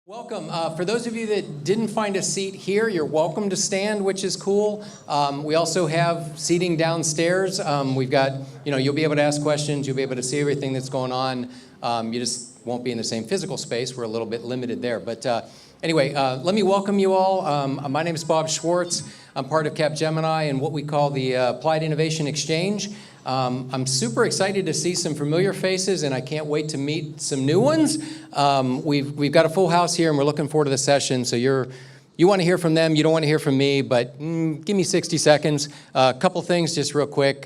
Welcome. For those of you that didn't find a seat here, you're welcome to stand, which is cool. We also have seating downstairs. We've got, you'll be able to ask questions. You'll be able to see everything that's going on. You just won't be in the same physical space. We're a little bit limited there. But anyway, let me welcome you all. My name is Bob Schwartz. I'm part of Capgemini and what we call the Applied Innovation Exchange. I'm super excited to see some familiar faces, and I can't wait to meet some new ones. We've got a full house here, and we're looking forward to the session. So you want to hear from them, you don't want to hear from me, but give me 60 seconds. A couple things just real quick.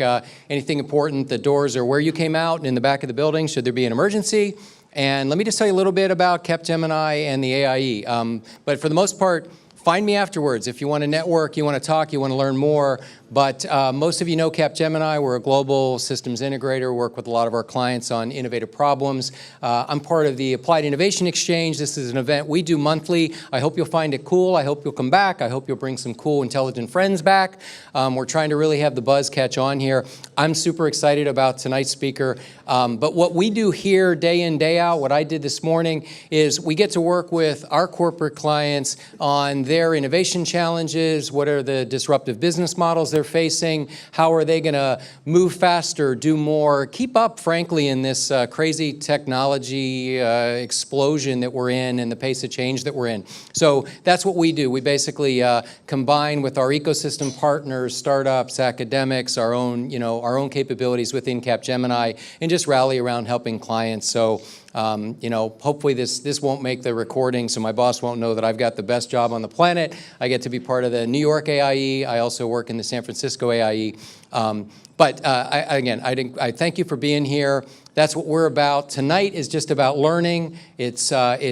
Anything important, the doors are where you came out and in the back of the building should there be an emergency. And let me just tell you a little bit about Capgemini and the AIE. But for the most part, find me afterwards if you want to network, you want to talk, you want to learn more. But most of you know Capgemini. We're a global systems integrator, work with a lot of our clients on innovative problems. I'm part of the Applied Innovation Exchange. This is an event we do monthly. I hope you'll find it cool. I hope you'll come back. I hope you'll bring some cool, intelligent friends back. We're trying to really have the buzz catch on here. I'm super excited about tonight's speaker. But what we do here day in, day out, what I did this morning, is we get to work with our corporate clients on their innovation challenges. What are the disruptive business models they're facing? How are they going to move faster, do more, keep up, frankly, in this crazy technology explosion that we're in and the pace of change that we're in? So that's what we do. We basically combine with our ecosystem partners, startups, academics, our own capabilities within Capgemini, and just rally around helping clients. So hopefully this won't make the recording, so my boss won't know that I've got the best job on the planet. I get to be part of the New York AIE. I also work in the San Francisco AIE. But I thank you for being here. That's what we're about. Tonight is just about learning. It's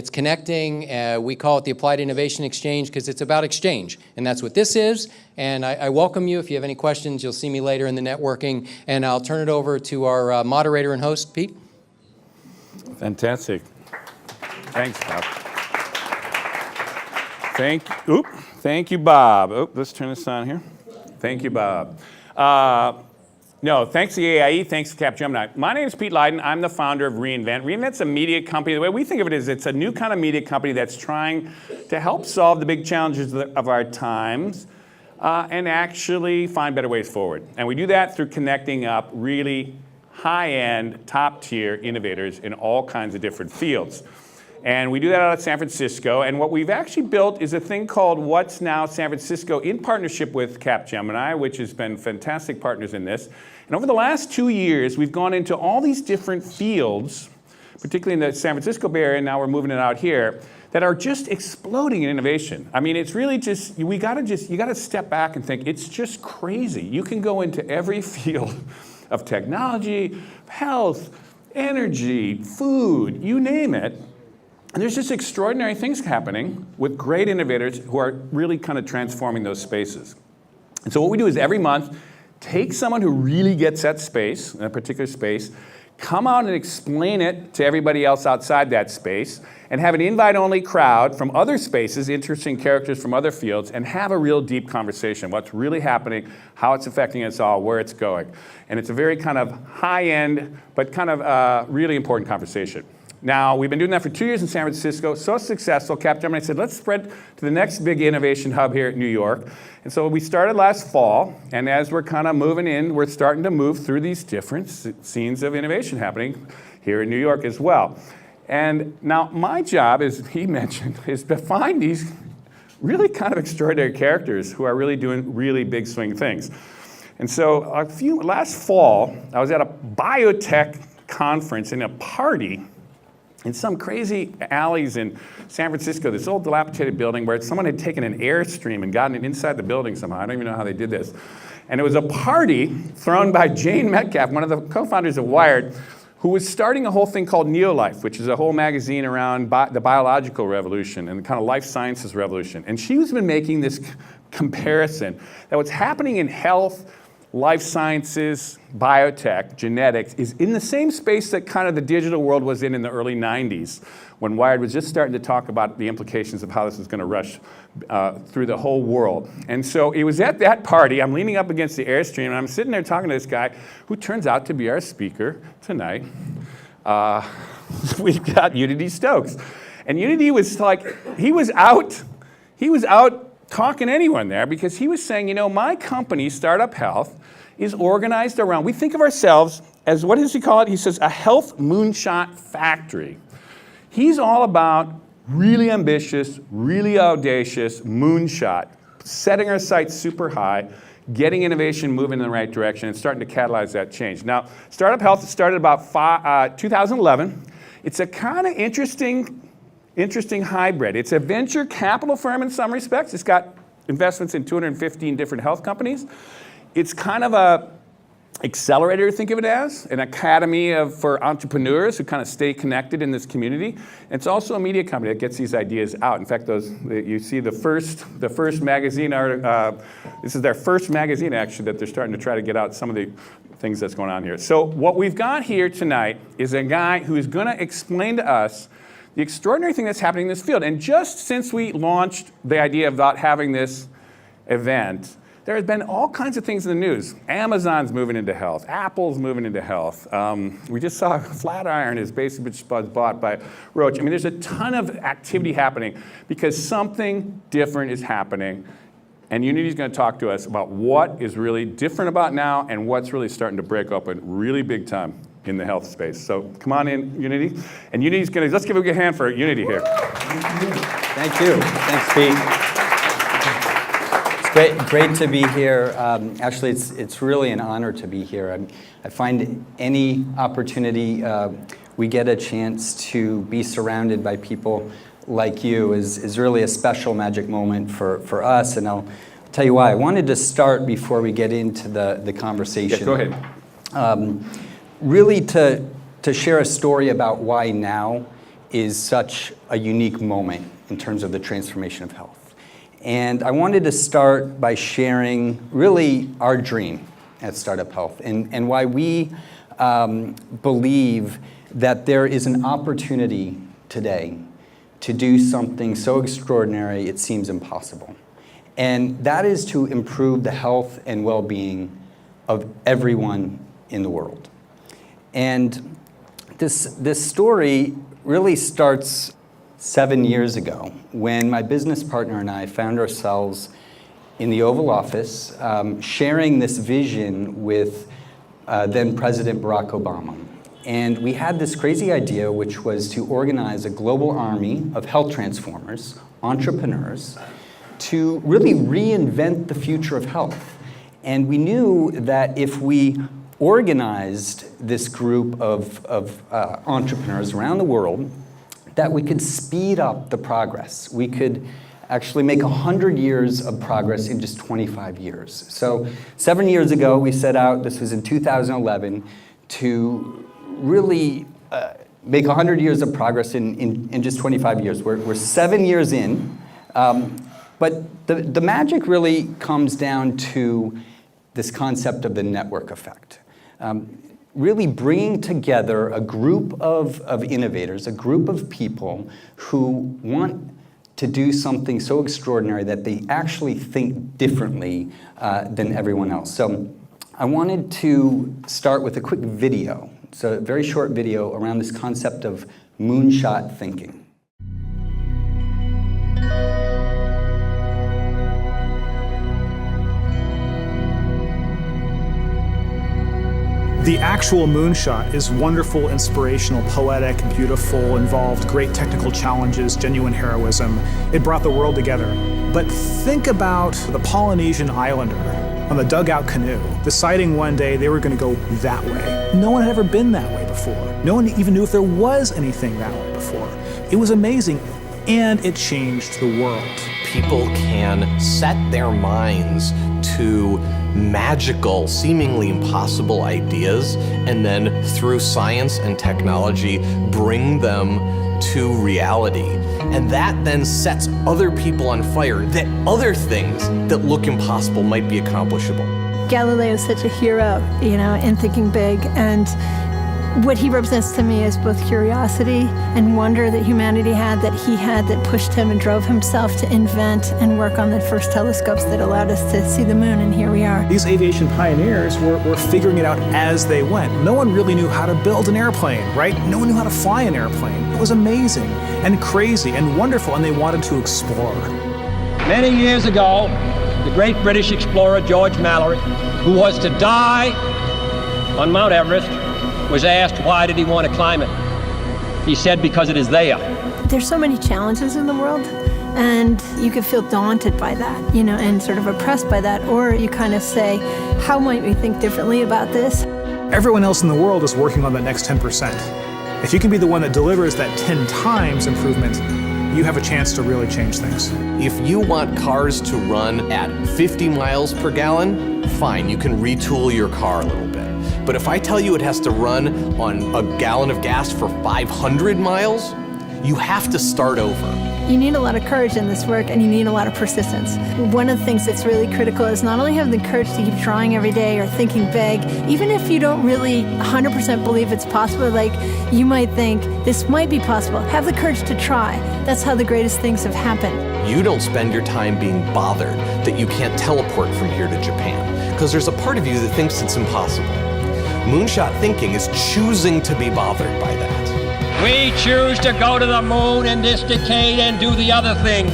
connecting. We call it the Applied Innovation Exchange because it's about exchange, and that's what this is. And I welcome you. If you have any questions, you'll see me later in the networking. And I'll turn it over to our moderator and host, Pete. Fantastic. Thanks, Bob. Thank you, Bob. Let's turn this on here. Thank you, Bob. Thanks to the AIE, thanks to Capgemini. My name is Pete Leiden. I'm the founder of Reinvent. Reinvent's a media company. The way we think of it is it's a new kind of media company that's trying to help solve the big challenges of our times and actually find better ways forward. And we do that through connecting up really high-end, top-tier innovators in all kinds of different fields. And we do that out of San Francisco. And what we've actually built is a thing called What's Now San Francisco in partnership with Capgemini, which has been fantastic partners in this. And over the last 2 years, we've gone into all these different fields, particularly in the San Francisco Bay Area, and now we're moving it out here, that are just exploding in innovation. I mean, it's really just, you gotta step back and think, it's just crazy. You can go into every field of technology, health, energy, food, you name it. And there's just extraordinary things happening with great innovators who are really kind of transforming those spaces. And so what we do is every month, take someone who really gets that space, in a particular space, come out and explain it to everybody else outside that space, and have an invite-only crowd from other spaces, interesting characters from other fields, and have a real deep conversation. What's really happening, how it's affecting us all, where it's going. And it's a very kind of high-end, but kind of really important conversation. Now, we've been doing that for 2 years in San Francisco, so successful, Capgemini said, let's spread to the next big innovation hub here at New York. And so we started last fall, and as we're kind of moving in, we're starting to move through these different scenes of innovation happening here in New York as well. And now my job, as he mentioned, is to find these really kind of extraordinary characters who are really doing really big swing things. And so last fall, I was at a biotech conference in a party in some crazy alleys in San Francisco, this old dilapidated building where someone had taken an Airstream and gotten it inside the building somehow. I don't even know how they did this. And it was a party thrown by Jane Metcalf, one of the co-founders of Wired, who was starting a whole thing called Neolife, which is a whole magazine around the biological revolution and the kind of life sciences revolution. And she's been making this comparison that what's happening in health, life sciences, biotech, genetics is in the same space that kind of the digital world was in the early 90s, when Wired was just starting to talk about the implications of how this is going to rush through the whole world. And so it was at that party, I'm leaning up against the Airstream, and I'm sitting there talking to this guy who turns out to be our speaker tonight. We've got Unity Stokes. And Unity was like, he was out talking to anyone there because he was saying, my company, Startup Health, is organized around, we think of ourselves as, what does he call it? He says, a health moonshot factory. He's all about really ambitious, really audacious moonshot, setting our sights super high, getting innovation moving in the right direction, and starting to catalyze that change. Now, Startup Health started about 2011. It's a kind of interesting hybrid. It's a venture capital firm in some respects. It's got investments in 215 different health companies. It's kind of a accelerator, think of it as, an academy for entrepreneurs who kind of stay connected in this community. And it's also a media company that gets these ideas out. In fact, you see the first magazine, this is their first magazine actually that they're starting to try to get out some of the things that's going on here. So what we've got here tonight is a guy who is going to explain to us the extraordinary thing that's happening in this field. And just since we launched the idea about having this event, there has been all kinds of things in the news. Amazon's moving into health. Apple's moving into health. We just saw Flatiron is basically bought by Roche. I mean, there's a ton of activity happening because something different is happening. And Unity's going to talk to us about what is really different about now and what's really starting to break open really big time in the health space. So come on in, Unity. And Unity's going to, let's give a good hand for Unity here. Thank you. Thanks, Pete. Great to be here. Actually, it's really an honor to be here. I find any opportunity we get a chance to be surrounded by people like you is really a special magic moment for us, and I'll tell you why. I wanted to start before we get into the conversation. Yeah, go ahead. Really to share a story about why now is such a unique moment in terms of the transformation of health. And I wanted to start by sharing really our dream at Startup Health and why we believe that there is an opportunity today to do something so extraordinary it seems impossible. And that is to improve the health and well-being of everyone in the world. And this story really starts 7 years ago, when my business partner and I found ourselves in the Oval Office sharing this vision with then President Barack Obama. And we had this crazy idea, which was to organize a global army of health transformers, entrepreneurs, to really reinvent the future of health. And we knew that if we organized this group of entrepreneurs around the world, that we could speed up the progress. We could actually make 100 years of progress in just 25 years. So 7 years ago, we set out, this was in 2011, to really make 100 years of progress in just 25 years. We're 7 years in, but the magic really comes down to this concept of the network effect. Really bringing together a group of innovators, a group of people who want to do something so extraordinary that they actually think differently than everyone else. So I wanted to start with a quick video. So a very short video around this concept of moonshot thinking. The actual moonshot is wonderful, inspirational, poetic, beautiful, involved great technical challenges, genuine heroism. It brought the world together. But think about the Polynesian islander on the dugout canoe, deciding one day they were going to go that way. No one had ever been that way before. No one even knew if there was anything that way before. It was amazing, and it changed the world. People can set their minds to magical, seemingly impossible ideas, and then through science and technology, bring them to reality. And that then sets other people on fire, that other things that look impossible might be accomplishable. Galileo is such a hero, in thinking big, and What he represents to me is both curiosity and wonder that humanity had, that he had, that pushed him and drove himself to invent and work on the first telescopes that allowed us to see the moon, and here we are. These aviation pioneers were figuring it out as they went. No one really knew how to build an airplane, right? No one knew how to fly an airplane. It was amazing and crazy and wonderful, and they wanted to explore. Many years ago, the great British explorer George Mallory, who was to die on Mount Everest, was asked why did he want to climb it. He said, because it is there. There's so many challenges in the world, and you could feel daunted by that, and sort of oppressed by that, or you kind of say, how might we think differently about this? Everyone else in the world is working on that next 10%. If you can be the one that delivers that 10 times improvement, you have a chance to really change things. If you want cars to run at 50 miles per gallon, fine, you can retool your car a little bit. But if I tell you it has to run on a gallon of gas for 500 miles, you have to start over. You need a lot of courage in this work, and you need a lot of persistence. One of the things that's really critical is not only having the courage to keep trying every day or thinking big, even if you don't really 100% believe it's possible, like you might think this might be possible, have the courage to try. That's how the greatest things have happened. You don't spend your time being bothered that you can't teleport from here to Japan, because there's a part of you that thinks it's impossible. Moonshot thinking is choosing to be bothered by that. We choose to go to the moon in this decade and do the other things,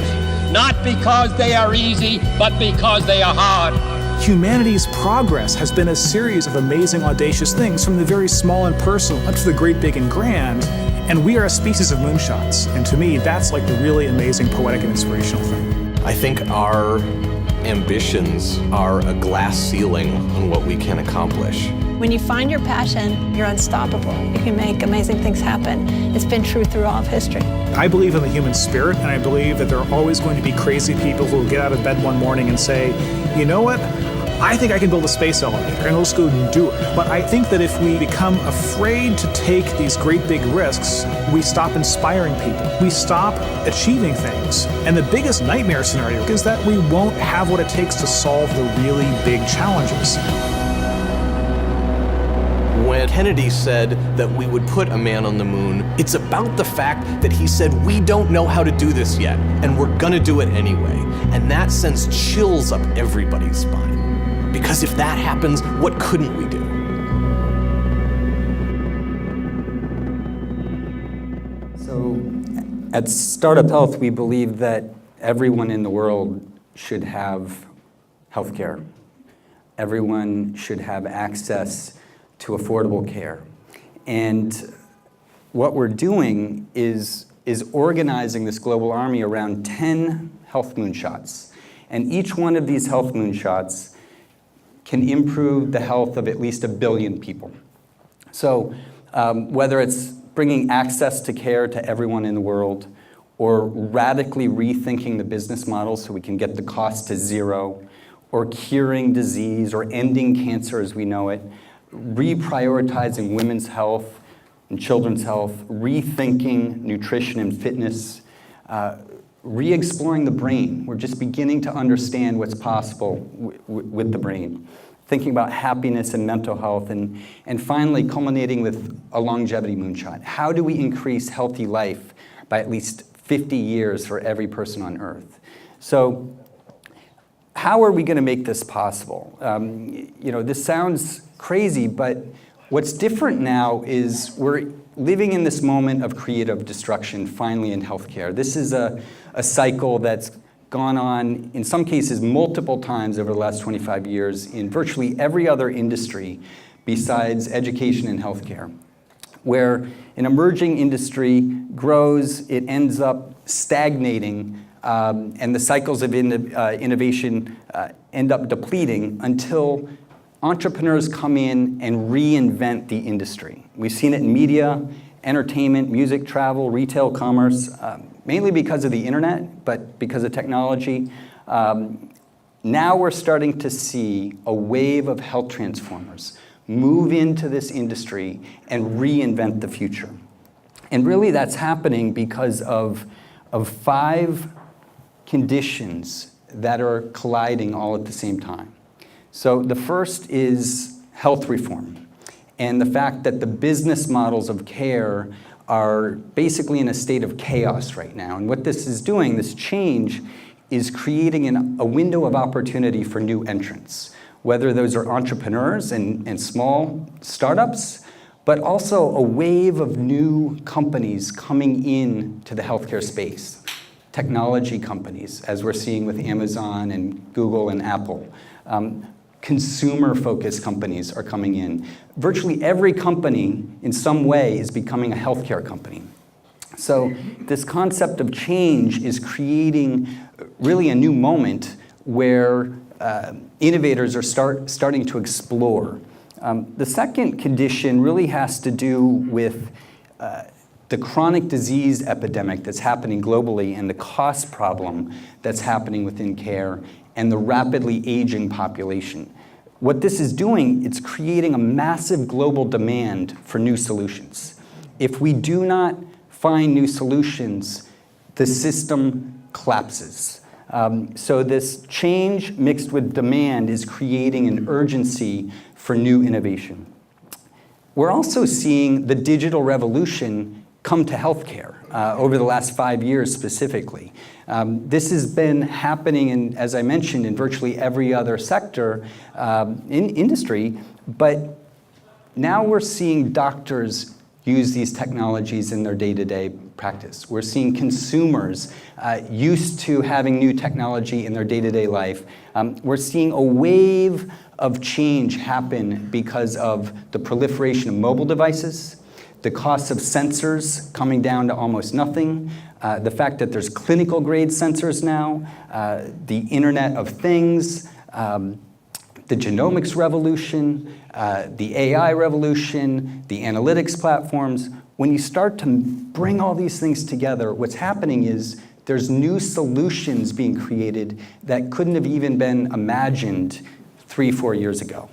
not because they are easy, but because they are hard. Humanity's progress has been a series of amazing, audacious things, from the very small and personal up to the great, big, and grand. And we are a species of moonshots. And to me, that's like the really amazing, poetic, and inspirational thing. I think our ambitions are a glass ceiling on what we can accomplish. When you find your passion, you're unstoppable. You can make amazing things happen. It's been true through all of history. I believe in the human spirit, and I believe that there are always going to be crazy people who will get out of bed one morning and say, you know what? I think I can build a space elevator, and let's go and do it. But I think that if we become afraid to take these great big risks, we stop inspiring people. We stop achieving things. And the biggest nightmare scenario is that we won't have what it takes to solve the really big challenges. When Kennedy said that we would put a man on the moon, it's about the fact that he said, we don't know how to do this yet, and we're gonna do it anyway. And that sends chills up everybody's spine. Because if that happens, what couldn't we do? So at Startup Health, we believe that everyone in the world should have healthcare. Everyone should have access to affordable care. And what we're doing is organizing this global army around 10 health moonshots. And each one of these health moonshots can improve the health of at least 1 billion people. So whether it's bringing access to care to everyone in the world, or radically rethinking the business model so we can get the cost to zero, or curing disease, or ending cancer as we know it, reprioritizing women's health and children's health, rethinking nutrition and fitness, re-exploring the brain. We're just beginning to understand what's possible with the brain. Thinking about happiness and mental health, and finally culminating with a longevity moonshot. How do we increase healthy life by at least 50 years for every person on Earth? So how are we going to make this possible? This sounds crazy, but what's different now is we're living in this moment of creative destruction, finally, in healthcare. This is a cycle that's gone on, in some cases, multiple times over the last 25 years in virtually every other industry besides education and healthcare, where an emerging industry grows, it ends up stagnating, and the cycles of innovation end up depleting until entrepreneurs come in and reinvent the industry. We've seen it in media, entertainment, music, travel, retail, commerce, mainly because of the internet, but because of technology. Now we're starting to see a wave of health transformers move into this industry and reinvent the future. And really that's happening because of 5 conditions that are colliding all at the same time. So the first is health reform. and the fact that the business models of care are basically in a state of chaos right now. And what this is doing, this change, is creating a window of opportunity for new entrants, whether those are entrepreneurs and small startups, but also a wave of new companies coming in to the healthcare space. Technology companies, as we're seeing with Amazon and Google and Apple. Consumer-focused companies are coming in. Virtually every company in some way is becoming a healthcare company. So this concept of change is creating really a new moment where innovators are starting to explore. The second condition really has to do with the chronic disease epidemic that's happening globally and the cost problem that's happening within care and the rapidly aging population. What this is doing, it's creating a massive global demand for new solutions. If we do not find new solutions, the system collapses. So this change mixed with demand is creating an urgency for new innovation. We're also seeing the digital revolution come to healthcare over the last 5 years specifically. This has been happening, as I mentioned, in virtually every other sector in industry, but now we're seeing doctors use these technologies in their day-to-day practice. We're seeing consumers used to having new technology in their day-to-day life. We're seeing a wave of change happen because of the proliferation of mobile devices, the cost of sensors coming down to almost nothing, the fact that there's clinical grade sensors now, the Internet of Things, the genomics revolution, the AI revolution, the analytics platforms. When you start to bring all these things together, what's happening is there's new solutions being created that couldn't have even been imagined 3-4 years ago.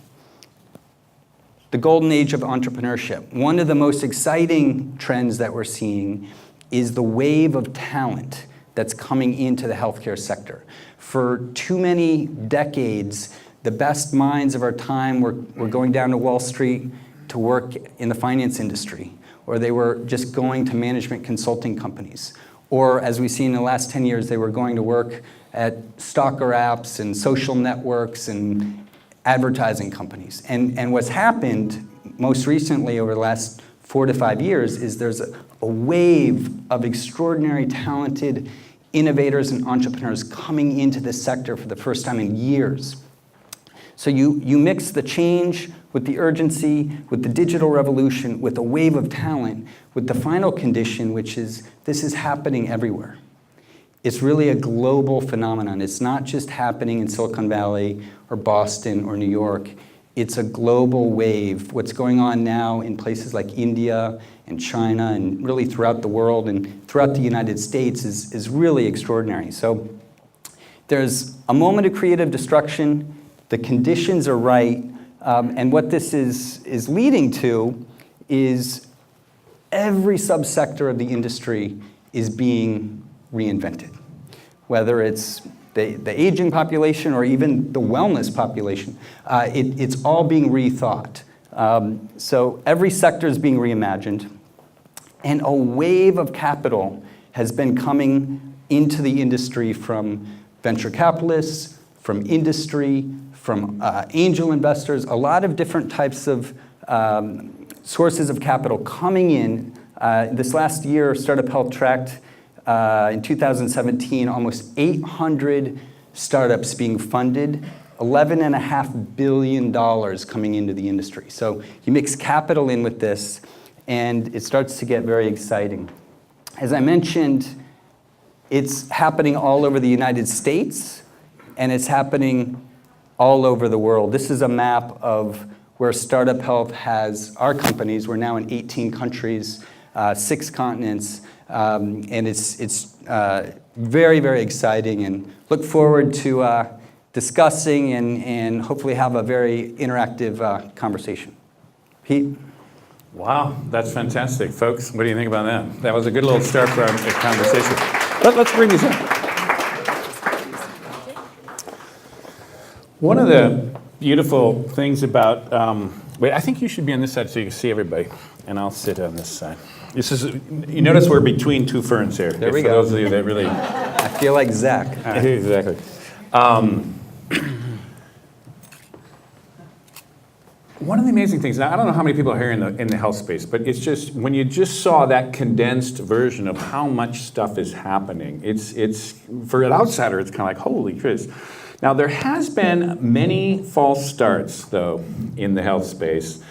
The golden age of entrepreneurship. One of the most exciting trends that we're seeing is the wave of talent that's coming into the healthcare sector. For too many decades, the best minds of our time were going down to Wall Street to work in the finance industry, or they were just going to management consulting companies. Or as we've seen in the last 10 years, they were going to work at stalker apps and social networks and advertising companies. And what's happened most recently over the last 4 to 5 years is there's a wave of extraordinary talented innovators and entrepreneurs coming into this sector for the first time in years. So you mix the change with the urgency, with the digital revolution, with a wave of talent, with the final condition, which is this is happening everywhere. It's really a global phenomenon. It's not just happening in Silicon Valley or Boston or New York. It's a global wave. What's going on now in places like India and China and really throughout the world and throughout the United States is really extraordinary. So there's a moment of creative destruction. The conditions are right. And what this is leading to is every subsector of the industry is being reinvented, whether it's the aging population or even the wellness population. It's all being rethought. So every sector is being reimagined. And a wave of capital has been coming into the industry from venture capitalists, from industry, from angel investors, a lot of different types of sources of capital coming in. This last year, Startup Health tracked in 2017, almost 800 startups being funded, $11.5 billion coming into the industry. So you mix capital in with this, and it starts to get very exciting. As I mentioned, it's happening all over the United States, and it's happening all over the world. This is a map of where Startup Health has our companies. We're now in 18 countries, 6 continents. And it's very, very exciting, and look forward to discussing and hopefully have a very interactive conversation. Pete? Wow, that's fantastic. Folks, what do you think about that? That was a good little start for our conversation. Let's bring these up. One of the beautiful things about Wait, I think you should be on this side so you can see everybody, and I'll sit on this side. This is, you notice we're between two ferns here. There we for go. those of you that really... I feel like Zach. Exactly. One of the amazing things, now I don't know how many people are here in the health space, but it's just, when you just saw that condensed version of how much stuff is happening, it's for an outsider, it's kind of like, holy Chris. Now there has been many false starts, though, in the health space.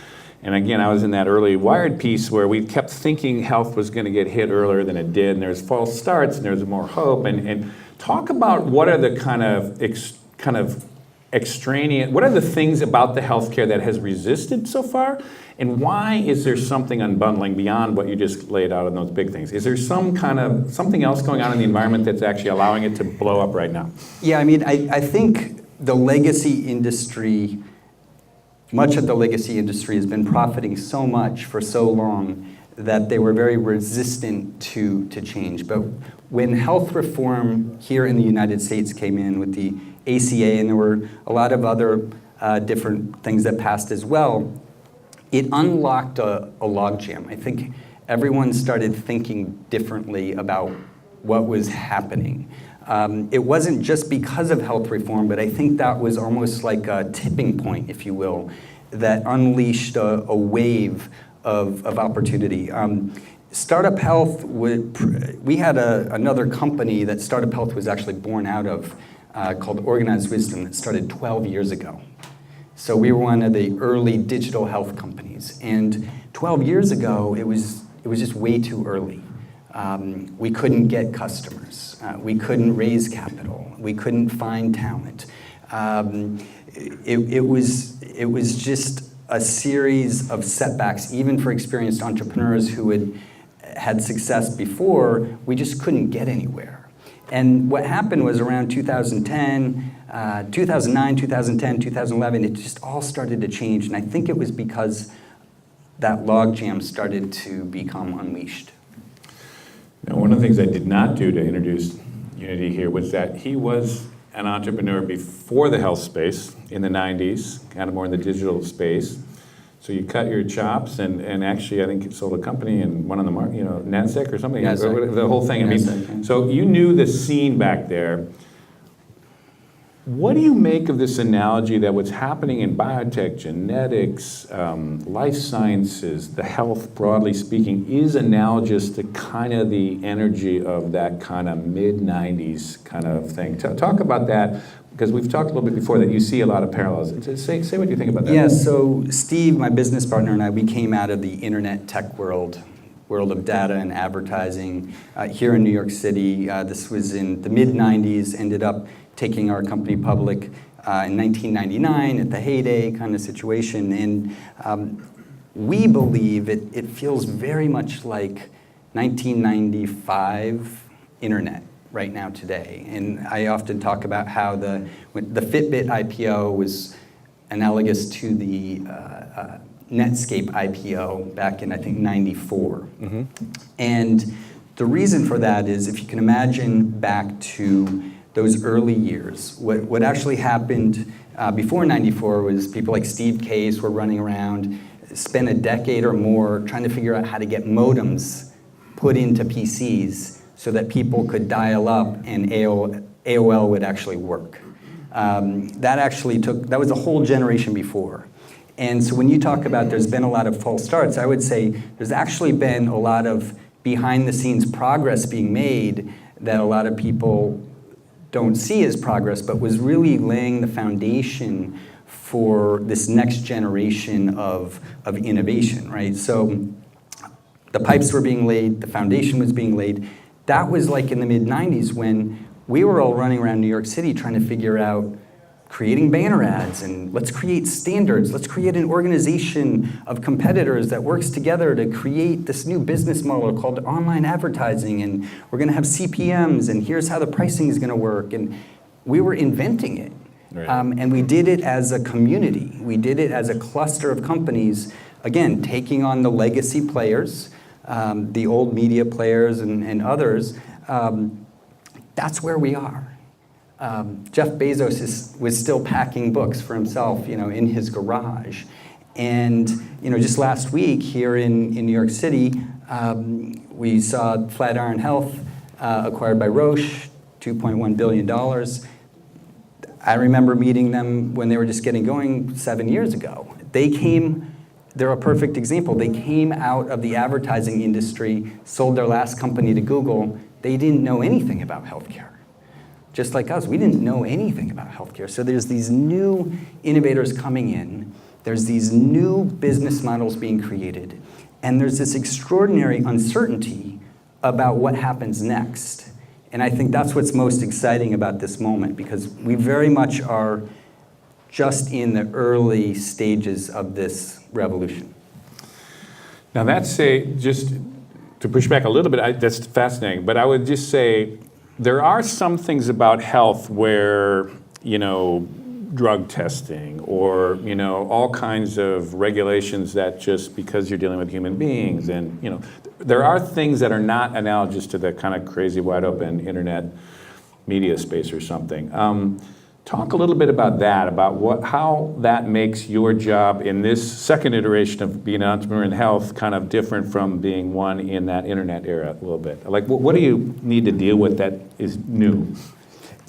And again, I was in that early Wired piece where we kept thinking health was going to get hit earlier than it did, and there's false starts, and there's more hope. And talk about what are the kind of extraneous, what are the things about the healthcare that has resisted so far, and why is there something unbundling beyond what you just laid out in those big things? Is there something else going on in the environment that's actually allowing it to blow up right now? Yeah, I mean, I think the legacy industry, much of the legacy industry has been profiting so much for so long that they were very resistant to change. But when health reform here in the United States came in with the ACA, and there were a lot of other different things that passed as well, it unlocked a logjam. I think everyone started thinking differently about what was happening. It wasn't just because of health reform, but I think that was almost like a tipping point, if you will, that unleashed a wave of opportunity. Startup Health, we had another company that Startup Health was actually born out of, called Organized Wisdom, that started 12 years ago. So we were one of the early digital health companies. And 12 years ago, it was just way too early. We couldn't get customers. We couldn't raise capital. We couldn't find talent. It was just a series of setbacks, even for experienced entrepreneurs who had success before. We just couldn't get anywhere. And what happened was around 2010, 2009, 2010, 2011, it just all started to change. And I think it was because that logjam started to become unleashed. Now, one of the things I did not do to introduce Unity here was that he was an entrepreneur before the health space in the 90s, kind of more in the digital space. So you cut your chops, and actually, I think you sold a company and one on the market, Netscape or something, Netscape. the whole thing. Netscape. So you knew the scene back there. What do you make of this analogy that what's happening in biotech, genetics, life sciences, the health, broadly speaking, is analogous to kind of the energy of that kind of mid-90s kind of thing? Talk about that, because we've talked a little bit before that you see a lot of parallels. Say what you think about that. Yeah, so Steve, my business partner, and I, we came out of the internet tech world of data and advertising here in New York City. This was in the mid-90s, ended up taking our company public in 1999 at the heyday kind of situation. And we believe it feels very much like 1995 internet right now today. And I often talk about how the Fitbit IPO was analogous to the Netscape IPO back in, I think, 94. Mm-hmm. And the reason for that is, if you can imagine back to those early years, what actually happened before 94 was people like Steve Case were running around, spent a decade or more trying to figure out how to get modems put into PCs so that people could dial up and AOL would actually work. That was a whole generation before. And so when you talk about there's been a lot of false starts, I would say there's actually been a lot of behind the scenes progress being made that a lot of people don't see as progress, but was really laying the foundation for this next generation of innovation, right? So the pipes were being laid, the foundation was being laid. That was like in the mid-90s when we were all running around New York City trying to figure out creating banner ads, and let's create standards. Let's create an organization of competitors that works together to create this new business model called online advertising, and we're gonna have CPMs, and here's how the pricing is gonna work. And we were inventing it. Right. And we did it as a community. We did it as a cluster of companies, again, taking on the legacy players, the old media players and others. That's where we are. Jeff Bezos was still packing books for himself, in his garage. And just last week here in New York City, we saw Flatiron Health acquired by Roche, $2.1 billion. I remember meeting them when they were just getting going 7 years ago. They're a perfect example. They came out of the advertising industry, sold their last company to Google. They didn't know anything about healthcare. Just like us, we didn't know anything about healthcare. So there's these new innovators coming in, there's these new business models being created, and there's this extraordinary uncertainty about what happens next. And I think that's what's most exciting about this moment, because we very much are just in the early stages of this revolution. Now that's just to push back a little bit, that's fascinating, but I would just say there are some things about health where, drug testing or, all kinds of regulations that just because you're dealing with human beings and, there are things that are not analogous to the kind of crazy wide open internet media space or something. Talk a little bit about that, about how that makes your job in this second iteration of being an entrepreneur in health kind of different from being one in that internet era a little bit. Like, what do you need to deal with that is new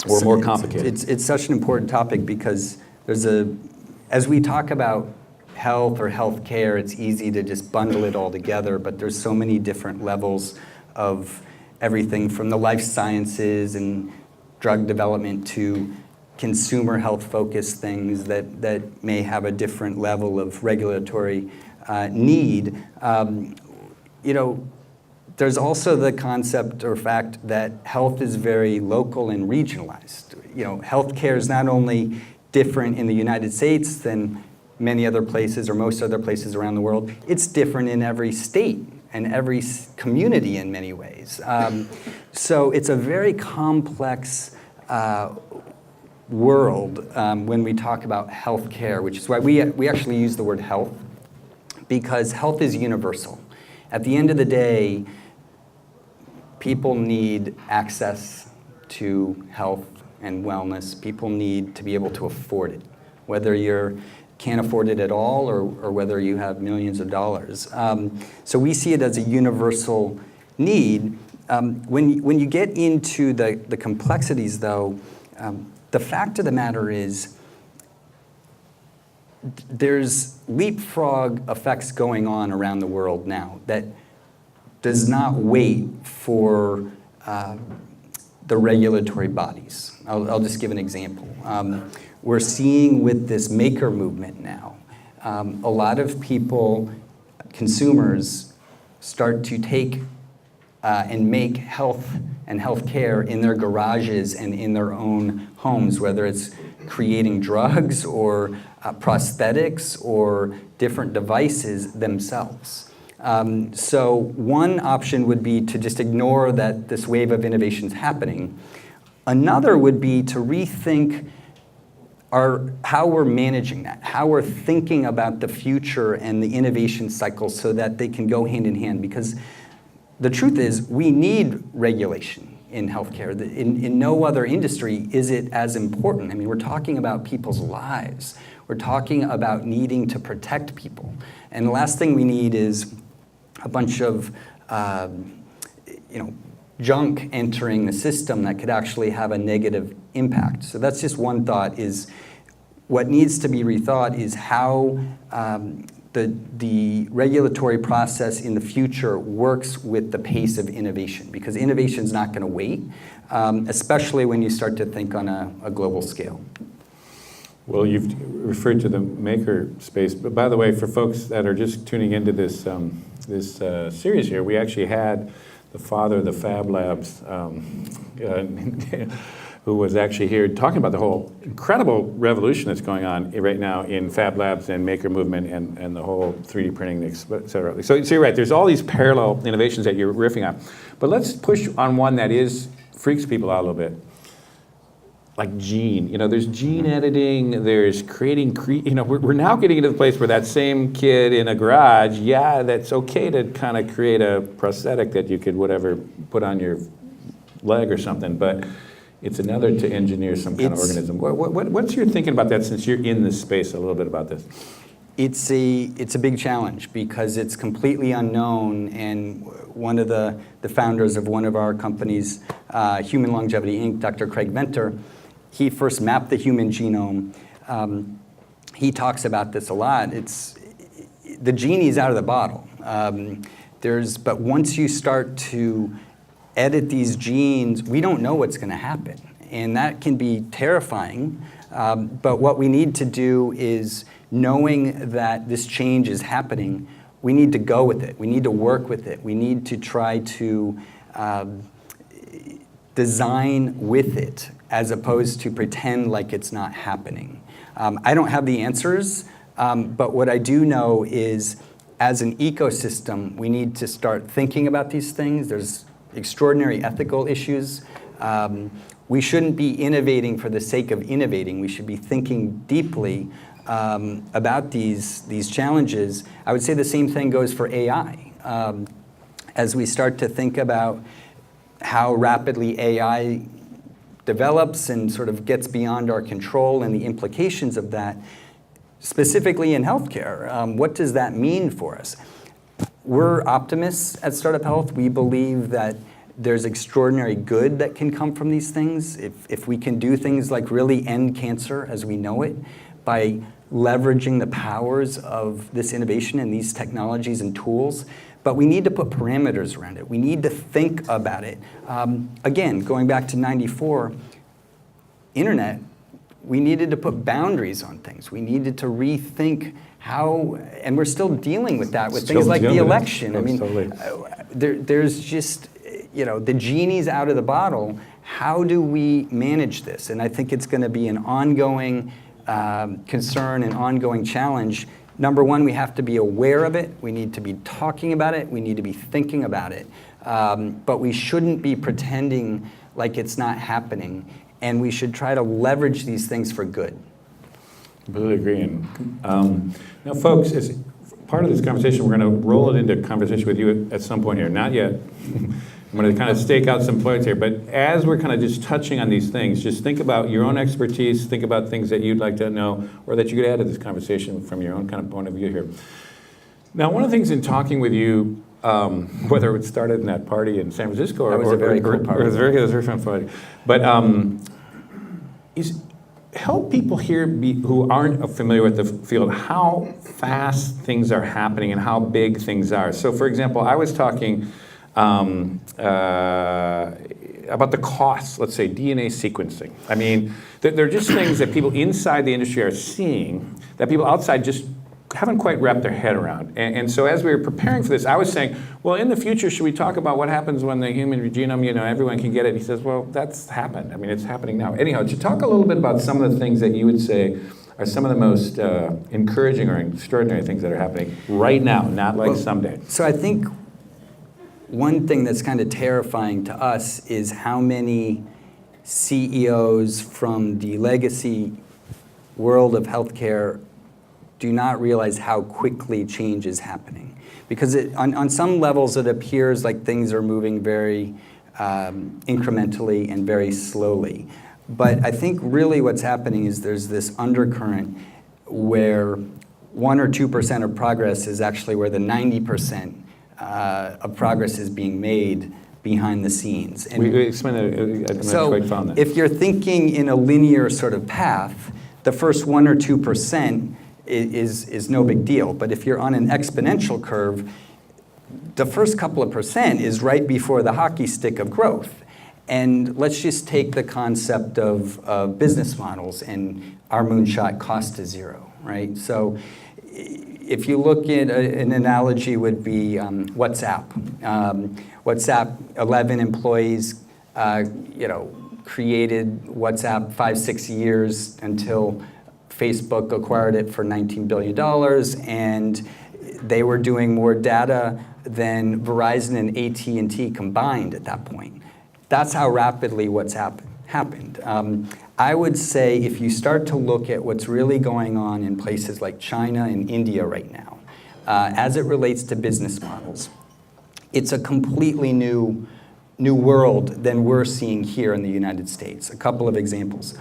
or more complicated? It's such an important topic because as we talk about health or healthcare, it's easy to just bundle it all together, but there's so many different levels of everything from the life sciences and drug development to consumer health-focused things that may have a different level of regulatory need. There's also the concept or fact that health is very local and regionalized. Healthcare is not only different in the United States than many other places or most other places around the world, it's different in every state and every community in many ways. So it's a very complex world when we talk about healthcare, which is why we actually use the word health, because health is universal. At the end of the day, people need access to health and wellness. People need to be able to afford it, whether you can't afford it at all or whether you have millions of dollars. So we see it as a universal need. When you get into the complexities, though, the fact of the matter is there's leapfrog effects going on around the world now that does not wait for the regulatory bodies. I'll just give an example. We're seeing with this maker movement now, a lot of people, consumers, start to take and make health and healthcare in their garages and in their own homes, whether it's creating drugs or prosthetics or different devices themselves. So one option would be to just ignore that this wave of innovation is happening. Another would be to rethink how we're managing that, how we're thinking about the future and the innovation cycle so that they can go hand in hand. Because the truth is, we need regulation in healthcare. In no other industry is it as important. I mean, we're talking about people's lives. We're talking about needing to protect people. And the last thing we need is a bunch of junk entering the system that could actually have a negative impact. So that's just one thought, is what needs to be rethought is how the regulatory process in the future works with the pace of innovation, because innovation is not going to wait, especially when you start to think on a global scale. Well, you've referred to the maker space, but by the way, for folks that are just tuning into this series here, we actually had the father of the Fab Labs, who was actually here talking about the whole incredible revolution that's going on right now in Fab Labs and maker movement and the whole 3D printing, et cetera. So you're right, there's all these parallel innovations that you're riffing on. But let's push on one that freaks people out a little bit. Like gene, there's gene editing, there's creating, we're now getting into the place where that same kid in a garage, that's okay to kind of create a prosthetic that you could put on your leg or something, but it's another to engineer some kind of organism. What's your thinking about that, since you're in this space, a little bit about this? It's a big challenge because it's completely unknown, and one of the founders of one of our companies, Human Longevity Inc., Dr. Craig Venter, he first mapped the human genome. He talks about this a lot. The genie's out of the bottle. But once you start to edit these genes, we don't know what's going to happen, and that can be terrifying. But what we need to do is, knowing that this change is happening, we need to go with it. We need to work with it. We need to try to design with it as opposed to pretend like it's not happening. I don't have the answers, but what I do know is, as an ecosystem, we need to start thinking about these things. There's extraordinary ethical issues. We shouldn't be innovating for the sake of innovating. We should be thinking deeply about these challenges. I would say the same thing goes for AI. As we start to think about how rapidly AI develops and sort of gets beyond our control and the implications of that, specifically in healthcare, what does that mean for us? We're optimists at Startup Health. We believe that there's extraordinary good that can come from these things. If we can do things like really end cancer as we know it by leveraging the powers of this innovation and these technologies and tools, but we need to put parameters around it. We need to think about it. Again, going back to '94, internet, we needed to put boundaries on things. We needed to rethink how, and we're still dealing with that with things like the election. I mean, there's just, the genie's out of the bottle. How do we manage this? And I think it's going to be an ongoing concern, an ongoing challenge. Number one, we have to be aware of it. We need to be talking about it. We need to be thinking about it. But we shouldn't be pretending like it's not happening. And we should try to leverage these things for good. Completely agree. And now, folks, as part of this conversation, we're going to roll it into conversation with you at some point here. Not yet. I'm going to kind of stake out some points here. But as we're kind of just touching on these things, just think about your own expertise, think about things that you'd like to know or that you could add to this conversation from your own kind of point of view here. Now, one of the things in talking with you, whether it started in that party in San Francisco or... That was a very cool party. It was a very fun party. But help people here who aren't familiar with the field how fast things are happening and how big things are. So, for example, I was talking about the costs, let's say DNA sequencing. I mean, they're just things that people inside the industry are seeing that people outside just haven't quite wrapped their head around. And so as we were preparing for this, I was saying, well, in the future, should we talk about what happens when the human genome, everyone can get it? And he says, well, that's happened. I mean, it's happening now. Anyhow, to talk a little bit about some of the things that you would say are some of the most encouraging or extraordinary things that are happening right now, not like someday. So I think one thing that's kind of terrifying to us is how many CEOs from the legacy world of healthcare do not realize how quickly change is happening. Because on some levels it appears like things are moving very incrementally and very slowly. But I think really what's happening is there's this undercurrent where 1 or 2% of progress is actually where the 90% of progress is being made behind the scenes. And we explained that. So if you're thinking in a linear sort of path, the first 1 or 2% is no big deal. But if you're on an exponential curve, the first couple of percent is right before the hockey stick of growth. And let's just take the concept of business models and our moonshot cost to zero, right? So if you look at an analogy would be WhatsApp. WhatsApp, 11 employees, created WhatsApp 5-6 years until Facebook acquired it for $19 billion, and they were doing more data than Verizon and AT&T combined at that point. That's how rapidly WhatsApp happened. I would say if you start to look at what's really going on in places like China and India right now, as it relates to business models, it's a completely new world than we're seeing here in the United States. A couple of examples.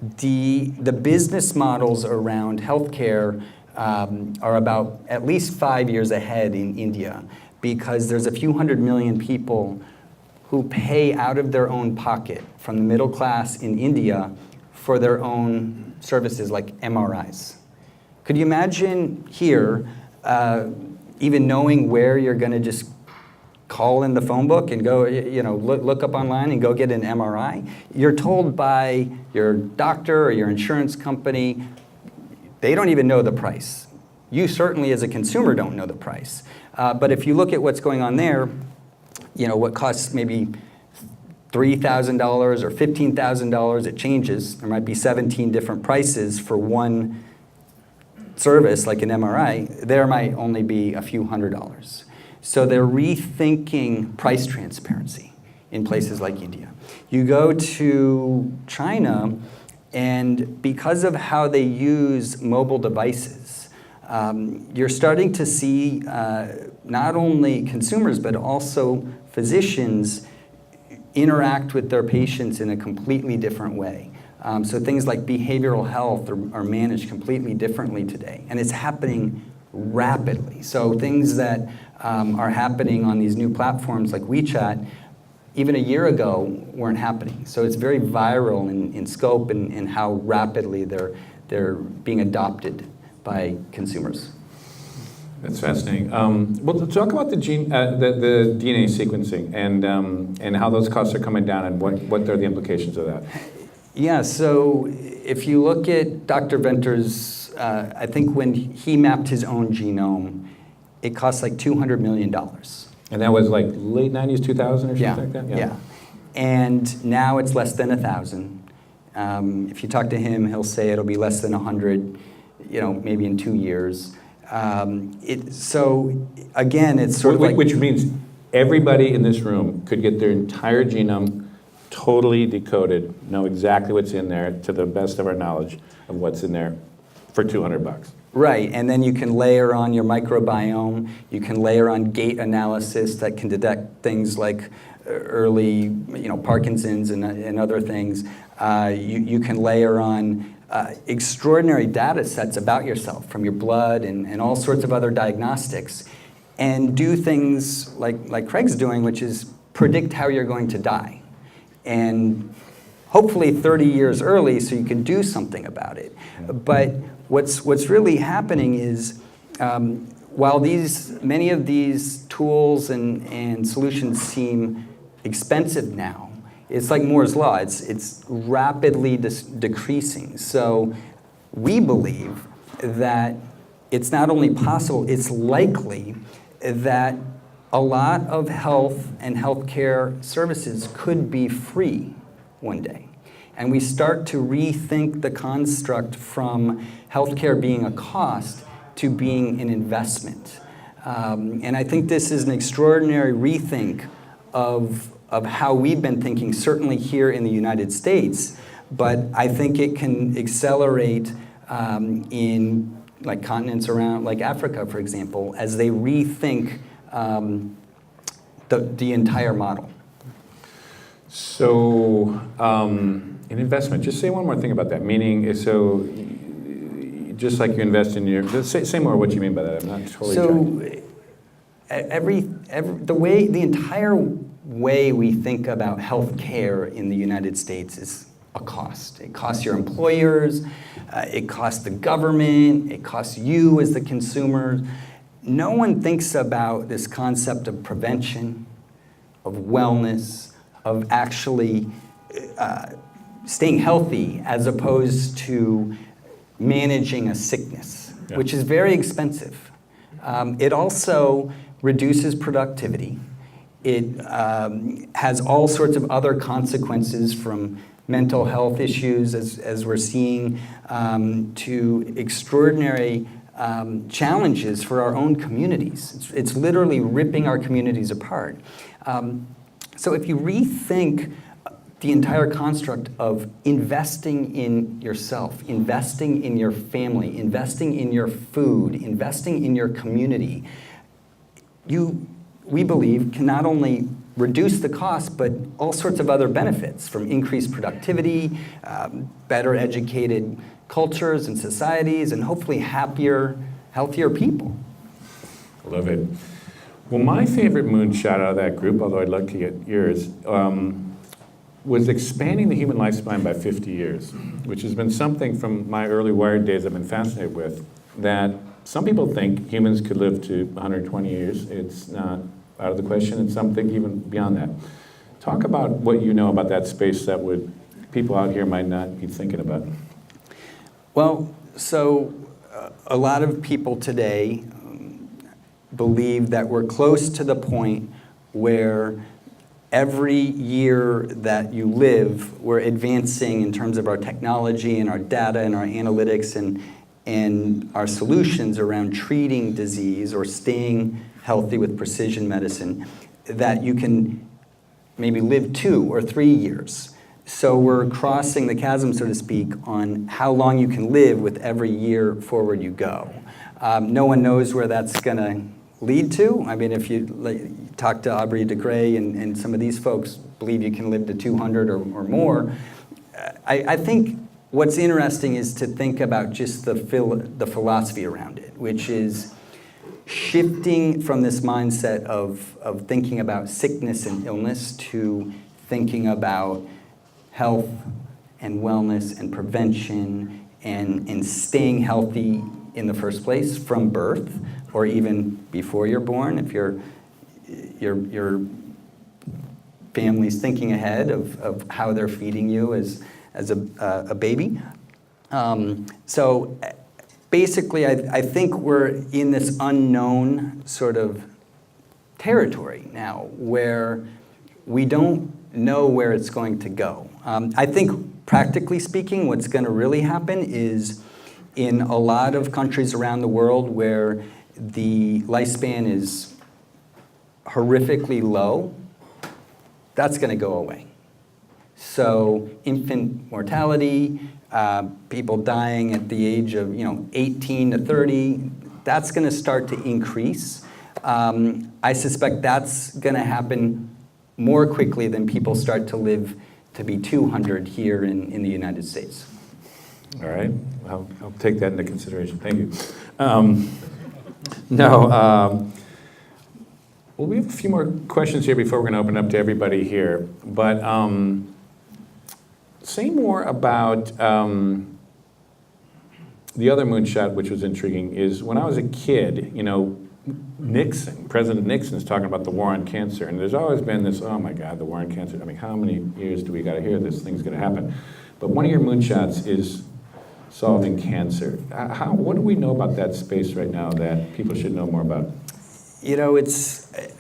The business models around healthcare are about at least 5 years ahead in India, because there's a few 100 million people who pay out of their own pocket from the middle class in India for their own services like MRIs. Could you imagine here even knowing where you're going to just call in the phone book and go, look up online and go get an MRI? You're told by your doctor or your insurance company, they don't even know the price. You certainly as a consumer don't know the price. But if you look at what's going on there, what costs maybe $3,000 or $15,000, it changes. There might be 17 different prices for one service like an MRI. There might only be a few $100s. So they're rethinking price transparency in places like India. You go to China, and because of how they use mobile devices, you're starting to see not only consumers but also physicians interact with their patients in a completely different way. So things like behavioral health are managed completely differently today, and it's happening rapidly. So things that are happening on these new platforms like WeChat, even a year ago, weren't happening. So it's very viral in scope and how rapidly they're being adopted by consumers. That's fascinating. Well, talk about the DNA sequencing and how those costs are coming down and what are the implications of that? Yeah, so if you look at Dr. Venter's, I think when he mapped his own genome, it cost like $200 million. And that was like late 90s, 2000 or something like that? Yeah. And now it's less than 1,000. If you talk to him, he'll say it'll be less than 100, maybe in 2 years. So again, it's sort of like... Which means everybody in this room could get their entire genome totally decoded, know exactly what's in there to the best of our knowledge of what's in there for $200. Right, and then you can layer on your microbiome, you can layer on gait analysis that can detect things like early Parkinson's and other things. You can layer on extraordinary data sets about yourself from your blood and all sorts of other diagnostics, and do things like Craig's doing, which is predict how you're going to die. And hopefully 30 years early so you can do something about it. But what's really happening is while many of these tools and solutions seem expensive now, it's like Moore's Law. It's rapidly decreasing. So we believe that it's not only possible, it's likely that a lot of health and healthcare services could be free one day. And we start to rethink the construct from healthcare being a cost to being an investment. And I think this is an extraordinary rethink of how we've been thinking, certainly here in the United States, but I think it can accelerate in like continents around, like Africa, for example, as they rethink the entire model. So, an investment, just say one more thing about that. Meaning, so just like you invest in your, say more what you mean by that. I'm not totally So, the entire way we think about healthcare in the United States is a cost. It costs your employers, it costs the government, it costs you as the consumer. No one thinks about this concept of prevention, of wellness, of actually staying healthy as opposed to managing a sickness, which is very expensive. It also reduces productivity. It has all sorts of other consequences, from mental health issues, as we're seeing, to extraordinary challenges for our own communities. It's literally ripping our communities apart. So if you rethink the entire construct of investing in yourself, investing in your family, investing in your food, investing in your community, we believe, can not only reduce the cost, but all sorts of other benefits, from increased productivity, better educated cultures and societies and hopefully happier, healthier people. I love it. Well, my favorite moonshot out of that group, although I'd like to get yours, was expanding the human lifespan by 50 years, which has been something from my early Wired days I've been fascinated with, that some people think humans could live to 120 years. It's not out of the question, and some think even beyond that. Talk about what you know about that space that people out here might not be thinking about. Well, so a lot of people today believe that we're close to the point where every year that you live, we're advancing in terms of our technology and our data and our analytics and our solutions around treating disease or staying healthy with precision medicine, that you can maybe live 2 or 3 years. So we're crossing the chasm, so to speak, on how long you can live with every year forward you go. No one knows where that's going to lead to. I mean, if you talk to Aubrey de Grey and some of these folks believe you can live to 200 or more. I think what's interesting is to think about just the philosophy around it, which is shifting from this mindset of thinking about sickness and illness to thinking about health and wellness and prevention and staying healthy in the first place from birth or even before you're born, if your family's thinking ahead of how they're feeding you as a baby. So basically, I think we're in this unknown sort of territory now where we don't know where it's going to go. I think practically speaking, what's going to really happen is in a lot of countries around the world where the lifespan is horrifically low, that's going to go away. So infant mortality, people dying at the age of 18 to 30, that's going to start to increase. I suspect that's going to happen more quickly than people start to live to be 200 here in the United States. All right, I'll take that into consideration. Thank you. Well, we have a few more questions here before we're going to open up to everybody here. But say more about the other moonshot, which was intriguing, is when I was a kid, President Nixon is talking about the war on cancer. And there's always been this, oh my God, the war on cancer. I mean, how many years do we got to hear this thing's going to happen? But one of your moonshots is solving cancer. What do we know about that space right now that people should know more about?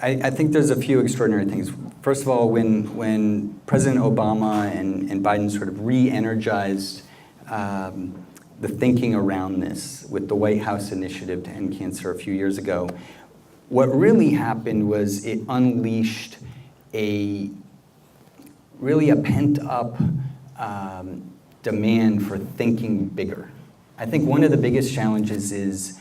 I think there's a few extraordinary things. First of all, when President Obama and Biden sort of re-energized the thinking around this with the White House initiative to end cancer a few years ago, what really happened was it unleashed a pent-up demand for thinking bigger. I think one of the biggest challenges is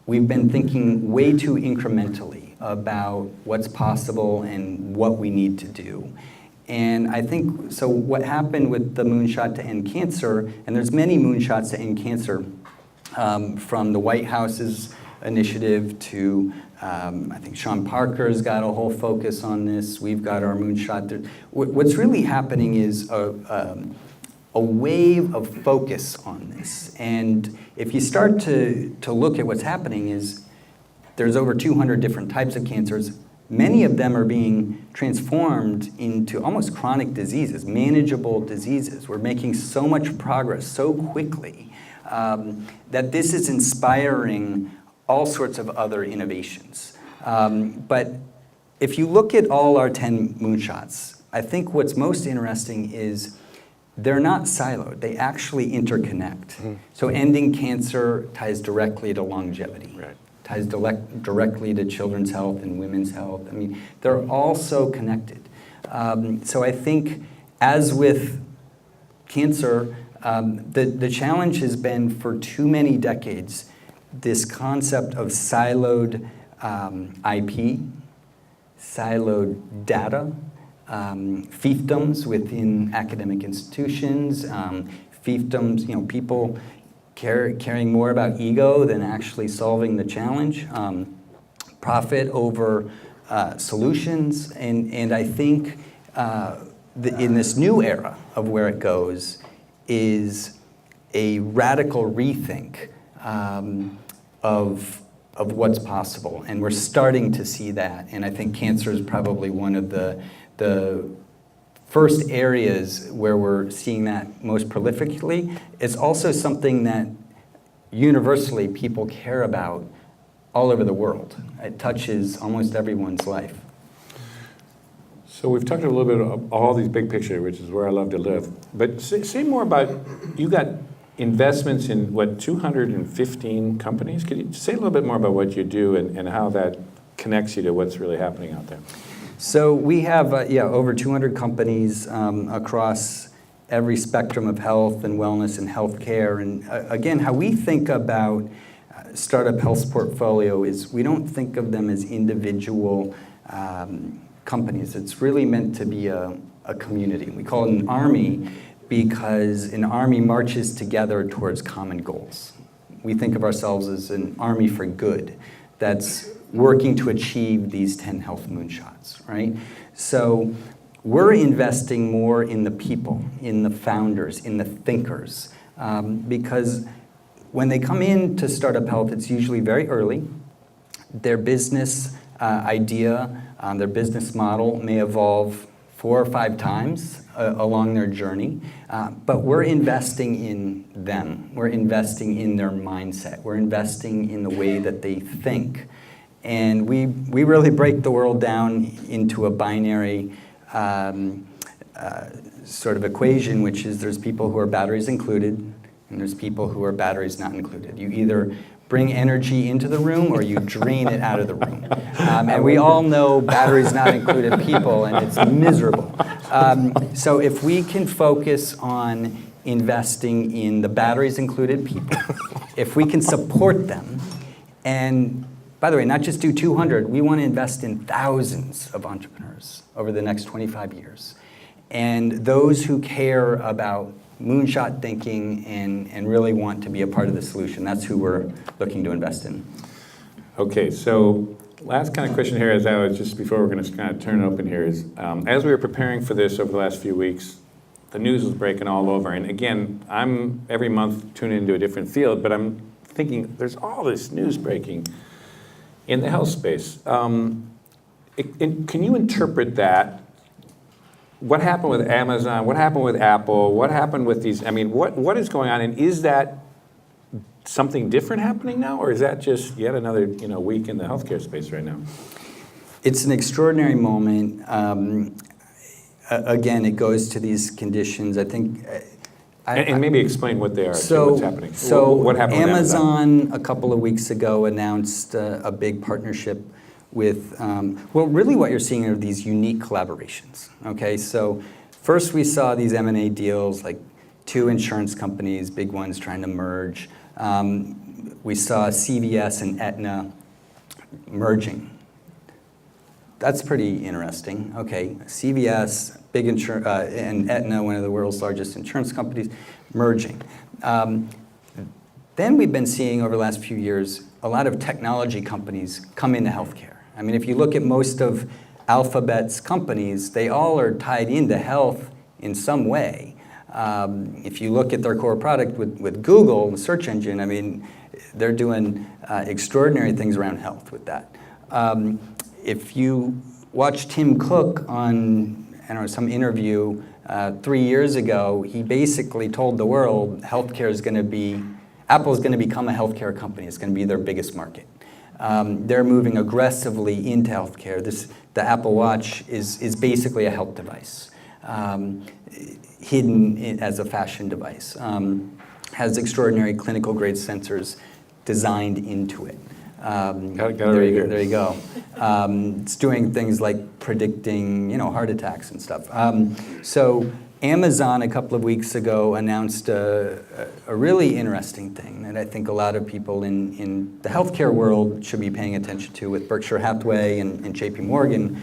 we've been thinking way too incrementally about what's possible and what we need to do. And I think, so what happened with the moonshot to end cancer, and there's many moonshots to end cancer, from the White House's initiative to, I think Sean Parker's got a whole focus on this. We've got our moonshot. What's really happening is a wave of focus on this. And if you start to look at what's happening is there's over 200 different types of cancers. Many of them are being transformed into almost chronic diseases, manageable diseases. We're making so much progress so quickly that this is inspiring all sorts of other innovations. But if you look at all our 10 moonshots, I think what's most interesting is they're not siloed. They actually interconnect. So ending cancer ties directly to longevity. Right. Ties directly to children's health and women's health. I mean, they're all so connected. So I think, as with cancer, the challenge has been for too many decades this concept of siloed IP, siloed data, fiefdoms within academic institutions, fiefdoms, people caring more about ego than actually solving the challenge, profit over solutions, and I think in this new era of where it goes is a radical rethink of what's possible, and we're starting to see that. And I think cancer is probably one of the first areas where we're seeing that most prolifically. It's also something that universally people care about all over the world. It touches almost everyone's life. So we've talked a little bit about all these big picture, which is where I love to live. But say more about, you got investments in, what, 215 companies? Could you say a little bit more about what you do and how that connects you to what's really happening out there? So we have over 200 companies across every spectrum of health and wellness and healthcare. And again, how we think about startup health portfolio is we don't think of them as individual companies. It's really meant to be a community. We call it an army because an army marches together towards common goals. We think of ourselves as an army for good that's working to achieve these 10 health moonshots, right? So we're investing more in the people, in the founders, in the thinkers, because when they come in to Startup Health, it's usually very early. Their business idea, their business model may evolve 4 or 5 times along their journey, but we're investing in them. We're investing in their mindset. We're investing in the way that they think. And we really break the world down into a binary sort of equation, which is there's people who are batteries included, and there's people who are batteries not included. You either bring energy into the room or you drain it out of the room. And we all know batteries not included people, and it's miserable. So if we can focus on investing in the batteries included people, if we can support them, and by the way, not just do 200, we want to invest in thousands of entrepreneurs over the next 25 years. And those who care about moonshot thinking and really want to be a part of the solution, that's who we're looking to invest in. Okay, so last kind of question here is, just before we're going to kind of turn it open here, is as we were preparing for this over the last few weeks, the news was breaking all over. And again, I'm every month tuning into a different field, but I'm thinking there's all this news breaking in the health space. Can you interpret that? What happened with Amazon? What happened with Apple? What happened with these? I mean, what is going on? And is that something different happening now, or is that just yet another week in the healthcare space right now? It's an extraordinary moment. Again, it goes to these conditions. I think. And maybe explain what they are. So what's happening? So what happened with Amazon a couple of weeks ago announced a big partnership with, well, really what you're seeing are these unique collaborations, okay? So first we saw these M&A deals, like 2 insurance companies, big ones trying to merge. We saw CVS and Aetna merging. That's pretty interesting. Okay, CVS, big and Aetna, one of the world's largest insurance companies, merging. Then we've been seeing over the last few years a lot of technology companies come into healthcare. I mean, if you look at most of Alphabet's companies, they all are tied into health in some way. If you look at their core product with Google, the search engine, I mean, they're doing extraordinary things around health with that. If you watch Tim Cook on, I don't know, some interview 3 years ago, he basically told the world healthcare is going to be, Apple is going to become a healthcare company. It's going to be their biggest market. They're moving aggressively into healthcare. The Apple Watch is basically a health device, hidden as a fashion device. Has extraordinary clinical grade sensors designed into it. There you go. It's doing things like predicting, heart attacks and stuff. So Amazon a couple of weeks ago announced a really interesting thing that I think a lot of people in the healthcare world should be paying attention to with Berkshire Hathaway and JP Morgan.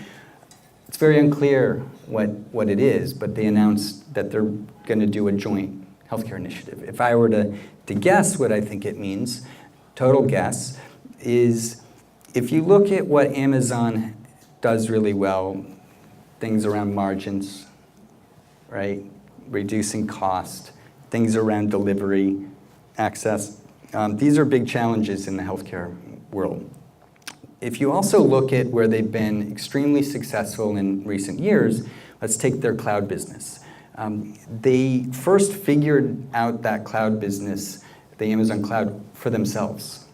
It's very unclear what it is, but they announced that they're going to do a joint healthcare initiative. If I were to guess what I think it means, total guess, is if you look at what Amazon does really well, things around margins, right? Reducing cost, things around delivery, access. These are big challenges in the healthcare world. If you also look at where they've been extremely successful in recent years, let's take their cloud business. They first figured out that cloud business, the Amazon cloud, for themselves.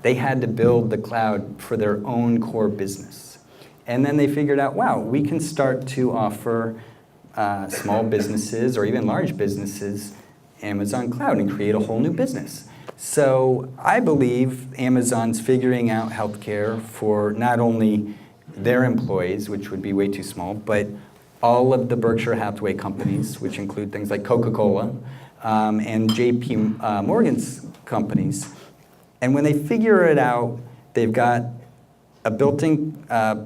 They had to build the cloud for their own core business. And then they figured out, wow, we can start to offer small businesses or even large businesses Amazon cloud and create a whole new business. So I believe Amazon's figuring out healthcare for not only their employees, which would be way too small, but all of the Berkshire Hathaway companies, which include things like Coca-Cola and JP Morgan's companies. And when they figure it out, they've got a built-in,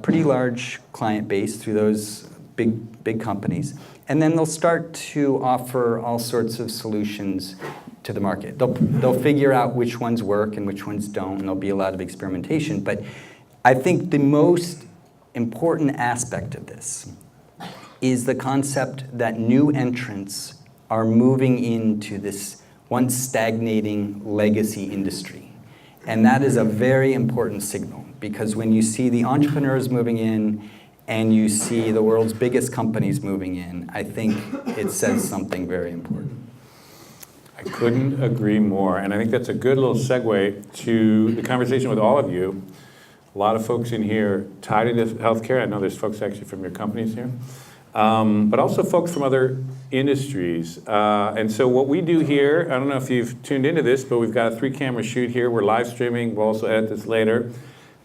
pretty large client base through those big companies. And then they'll start to offer all sorts of solutions to the market. They'll figure out which ones work and which ones don't, and there'll be a lot of experimentation. But I think the most important aspect of this is the concept that new entrants are moving into this once stagnating legacy industry. And that is a very important signal, because when you see the entrepreneurs moving in and you see the world's biggest companies moving in, I think it says something very important. I couldn't agree more, and I think that's a good little segue to the conversation with all of you. A lot of folks in here tied into healthcare. I know there's folks actually from your companies here, but also folks from other industries. And so what we do here, I don't know if you've tuned into this, but we've got a 3-camera shoot here. We're live streaming. We'll also edit this later.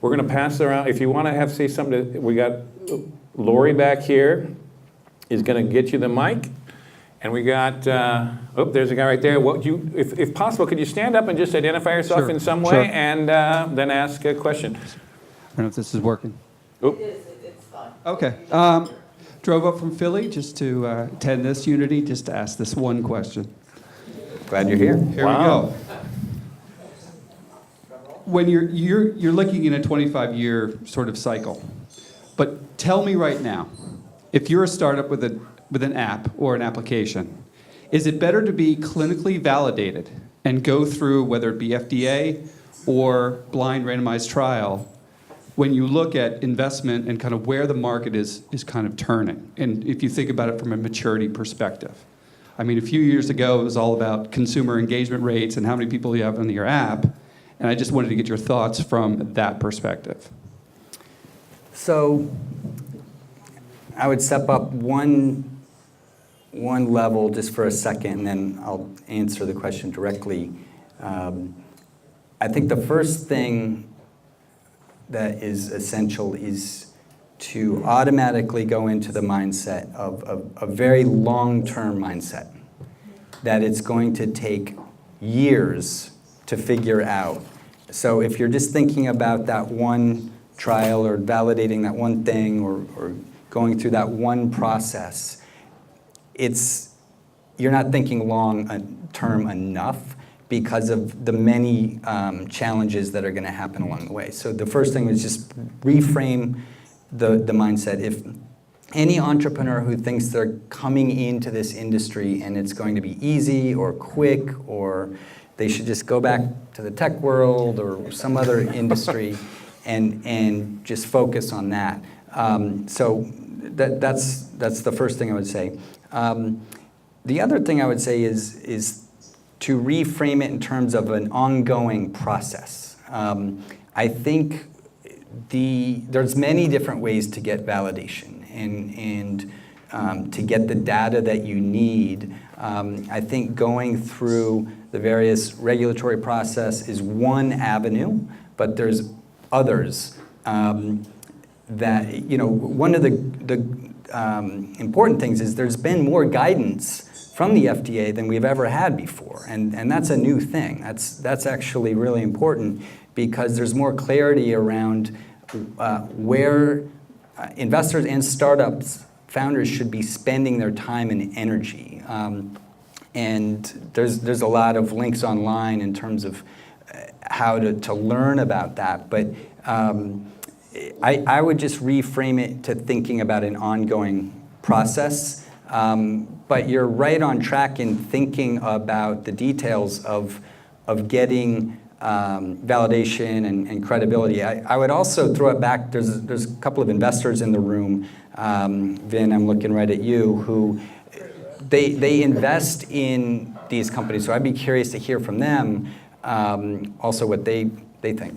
We're going to pass it around. If you want to say something, we got Lori back here is going to get you the mic. And we got, there's a guy right there. If possible, could you stand up and just identify yourself in some way and then ask a question? I don't know if this is working. Oop. It's fine. Okay. Drove up from Philly just to attend this Unity, just to ask this one question. Glad you're here. Here we go. When you're looking in a 25-year sort of cycle, but tell me right now, if you're a startup with an app or an application, is it better to be clinically validated and go through whether it be FDA or blind randomized trial when you look at investment and kind of where the market is kind of turning? And if you think about it from a maturity perspective. I mean, a few years ago, it was all about consumer engagement rates and how many people you have on your app. And I just wanted to get your thoughts from that perspective. So I would step up one level just for a second, and then I'll answer the question directly. I think the first thing that is essential is to automatically go into the mindset of a very long-term mindset, that it's going to take years to figure out. So if you're just thinking about that one trial or validating that one thing or going through that one process, you're not thinking long term enough because of the many challenges that are going to happen along the way. So the first thing is just reframe the mindset. If any entrepreneur who thinks they're coming into this industry and it's going to be easy or quick, or they should just go back to the tech world or some other industry and just focus on that. So that's the first thing I would say. The other thing I would say is to reframe it in terms of an ongoing process. I think there's many different ways to get validation and to get the data that you need. I think going through the various regulatory process is one avenue, but there's others that, one of the important things is there's been more guidance from the FDA than we've ever had before, and that's a new thing. That's actually really important because there's more clarity around where investors and startups, founders should be spending their time and energy. And there's a lot of links online in terms of how to learn about that. But I would just reframe it to thinking about an ongoing process. But you're right on track in thinking about the details of getting validation and credibility. I would also throw it back. There's a couple of investors in the room. Vin, I'm looking right at you, who they invest in these companies. So I'd be curious to hear from them also what they think.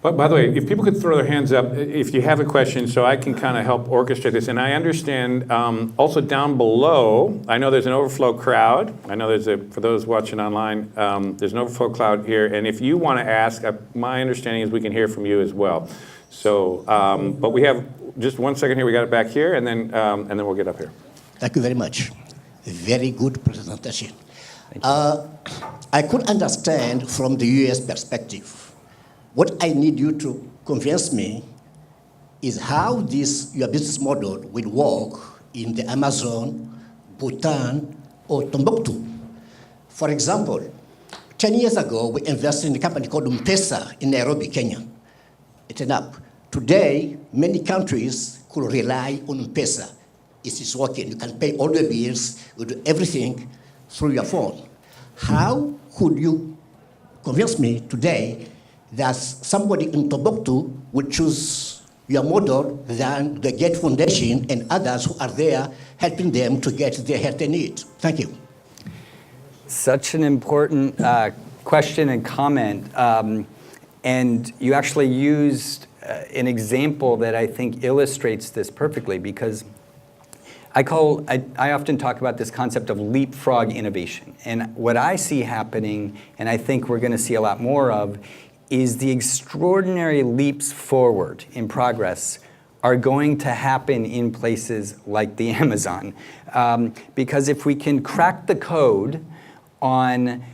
But by the way, if people could throw their hands up if you have a question, so I can kind of help orchestrate this. And I understand also down below, I know there's an overflow crowd. I know for those watching online, there's an overflow crowd here. And if you want to ask, my understanding is we can hear from you as well. So, but we have just 1 second here. We got it back here, and then we'll get up here. Thank you very much. Very good presentation. I could understand from the US perspective. What I need you to convince me is how your business model will work in the Amazon, Bhutan, or Timbuktu. For example, 10 years ago, we invested in a company called M-Pesa in Nairobi, Kenya. It's an app. Today, many countries could rely on M-Pesa. It is working. You can pay all the bills, you do everything through your phone. How could you convince me today that somebody in Timbuktu would choose your model than the Gates Foundation and others who are there helping them to get the health they need? Thank you. Such an important question and comment. And you actually used an example that I think illustrates this perfectly, because I often talk about this concept of leapfrog innovation. And what I see happening, and I think we're going to see a lot more of, is the extraordinary leaps forward in progress are going to happen in places like the Amazon. Because if we can crack the code on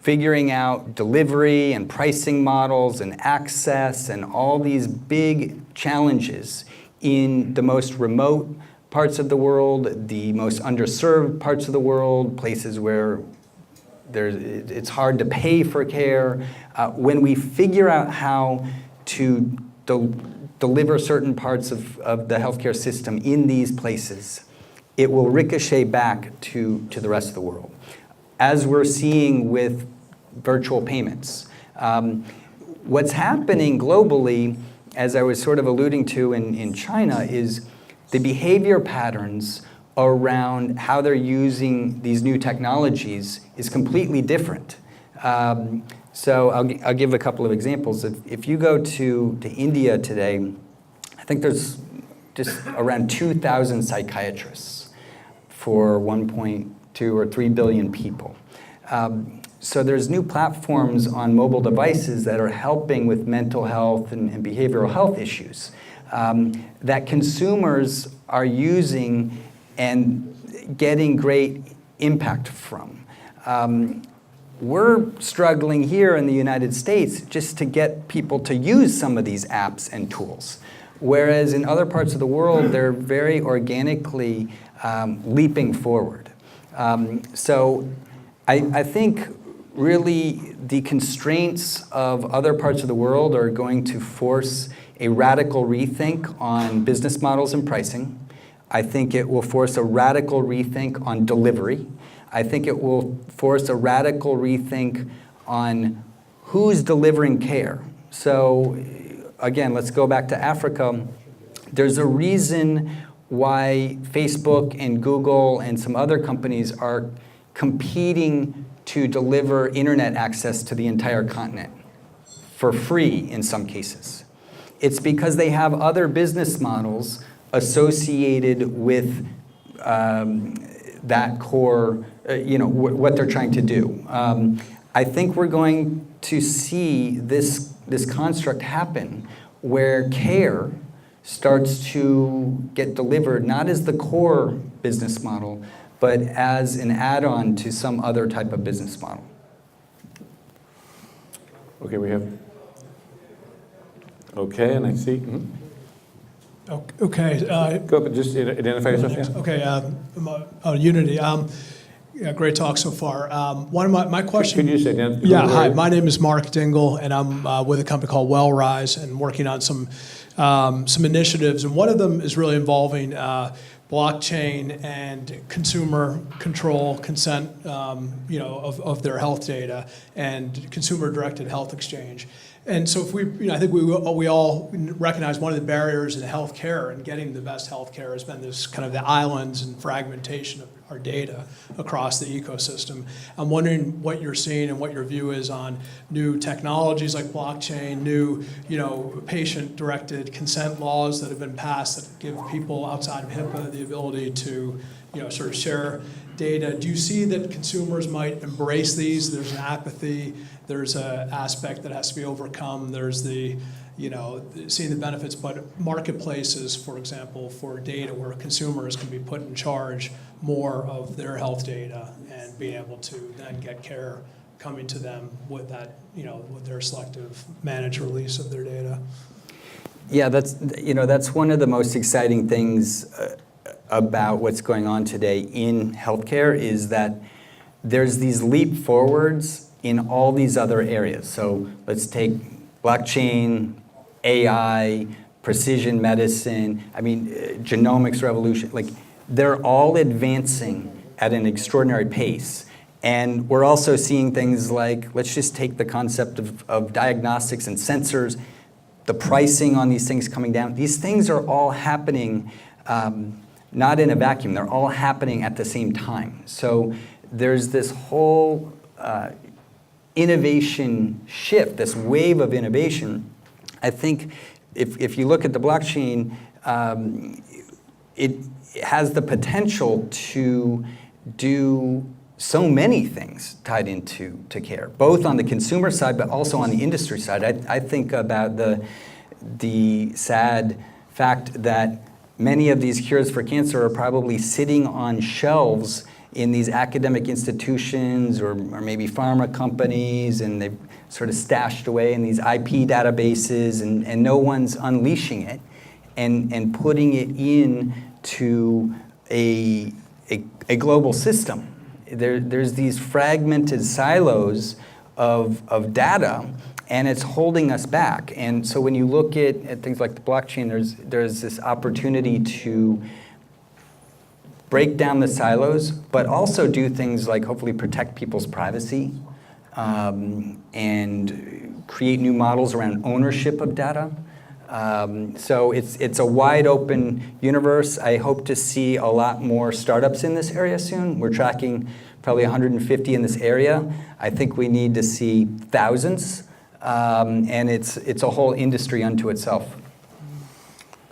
figuring out delivery and pricing models and access and all these big challenges in the most remote parts of the world, the most underserved parts of the world, places where it's hard to pay for care. When we figure out how to deliver certain parts of the healthcare system in these places, it will ricochet back to the rest of the world. As we're seeing with virtual payments. What's happening globally, as I was sort of alluding to in China, is the behavior patterns around how they're using these new technologies is completely different. So I'll give a couple of examples. If you go to India today, I think there's just around 2,000 psychiatrists for 1.2 or 3 billion people. So there's new platforms on mobile devices that are helping with mental health and behavioral health issues that consumers are using and getting great impact from. We're struggling here in the United States just to get people to use some of these apps and tools. Whereas in other parts of the world, they're very organically leaping forward. So I think really the constraints of other parts of the world are going to force a radical rethink on business models and pricing. I think it will force a radical rethink on delivery. I think it will force a radical rethink on who's delivering care. So again, let's go back to Africa. There's a reason why Facebook and Google and some other companies are competing to deliver internet access to the entire continent for free in some cases. It's because they have other business models associated with that core, what they're trying to do. I think we're going to see this construct happen where care starts to get delivered not as the core business model, but as an add-on to some other type of business model. Okay, we have. Okay, and I see. Mm-hmm. Okay. Go up and just identify yourself. Yeah. Okay. Unity. Yeah, great talk so far. One of my question. Could you say that? Yeah, hi. My name is Mark Dingle, and I'm with a company called WellRise, and working on some initiatives. And one of them is really involving blockchain and consumer control, consent, of their health data, and consumer-directed health exchange. And so, if I think we all recognize one of the barriers in healthcare and getting the best healthcare has been this kind of the islands and fragmentation of our data across the ecosystem. I'm wondering what you're seeing and what your view is on new technologies like blockchain, new, patient-directed consent laws that have been passed that give people outside of HIPAA the ability to, sort of share data. Do you see that consumers might embrace these? There's an apathy. There's an aspect that has to be overcome. There's the, seeing the benefits, but marketplaces, for example, for data where consumers can be put in charge more of their health data and being able to then get care coming to them with that, with their selective managed release of their data. Yeah, that's one of the most exciting things about what's going on today in healthcare is that there's these leap forwards in all these other areas. So let's take blockchain, AI, precision medicine, genomics revolution. Like, they're all advancing at an extraordinary pace. And we're also seeing things like, let's just take the concept of diagnostics and sensors, the pricing on these things coming down. These things are all happening not in a vacuum. They're all happening at the same time. So there's this whole innovation shift, this wave of innovation. I think if you look at the blockchain, it has the potential to do so many things tied into care, both on the consumer side, but also on the industry side. I think about the sad fact that many of these cures for cancer are probably sitting on shelves in these academic institutions or maybe pharma companies, and they've sort of stashed away in these IP databases, and no one's unleashing it and putting it into a global system. There's these fragmented silos of data, and it's holding us back. And so when you look at things like the blockchain, there's this opportunity to break down the silos, but also do things like hopefully protect people's privacy and create new models around ownership of data. So it's a wide open universe. I hope to see a lot more startups in this area soon. We're tracking probably 150 in this area. I think we need to see thousands, and it's a whole industry unto itself.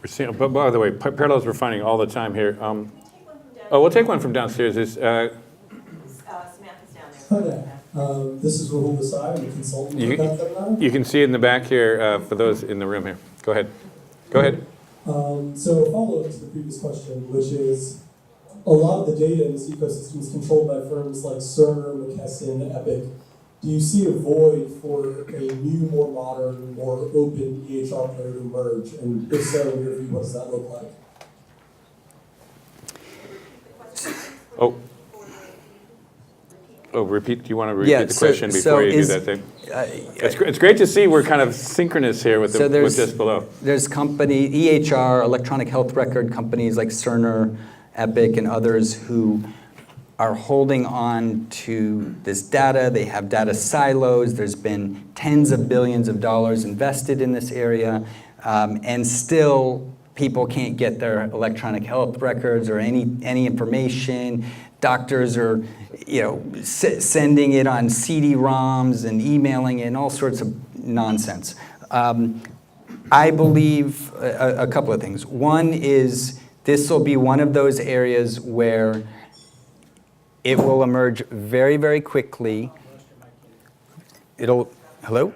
We're seeing, but by the way, parallels we're finding all the time here. We'll take one from downstairs. Samantha's down there. Hi, this is Rahul Desai. I'm a consultant for Capgemini. You can see it in the back here for those in the room here. Go ahead. So a follow-up to the previous question, which is a lot of the data in this ecosystem is controlled by firms like Cerner, McKesson, Epic. Do you see a void for a new, more modern, more open EHR player to emerge? And if so, in your view, what does that look like? Repeat. Do you want to repeat the question before you do that thing? It's great to see we're kind of synchronous here with just below. There's EHR, electronic health record companies like Cerner, Epic, and others who are holding on to this data. They have data silos. There's been tens of billions of dollars invested in this area, and still people can't get their electronic health records or any information. Doctors are, sending it on CD-ROMs and emailing it and all sorts of nonsense. I believe a couple of things. One is this will be one of those areas where it will emerge very, very quickly. Hello?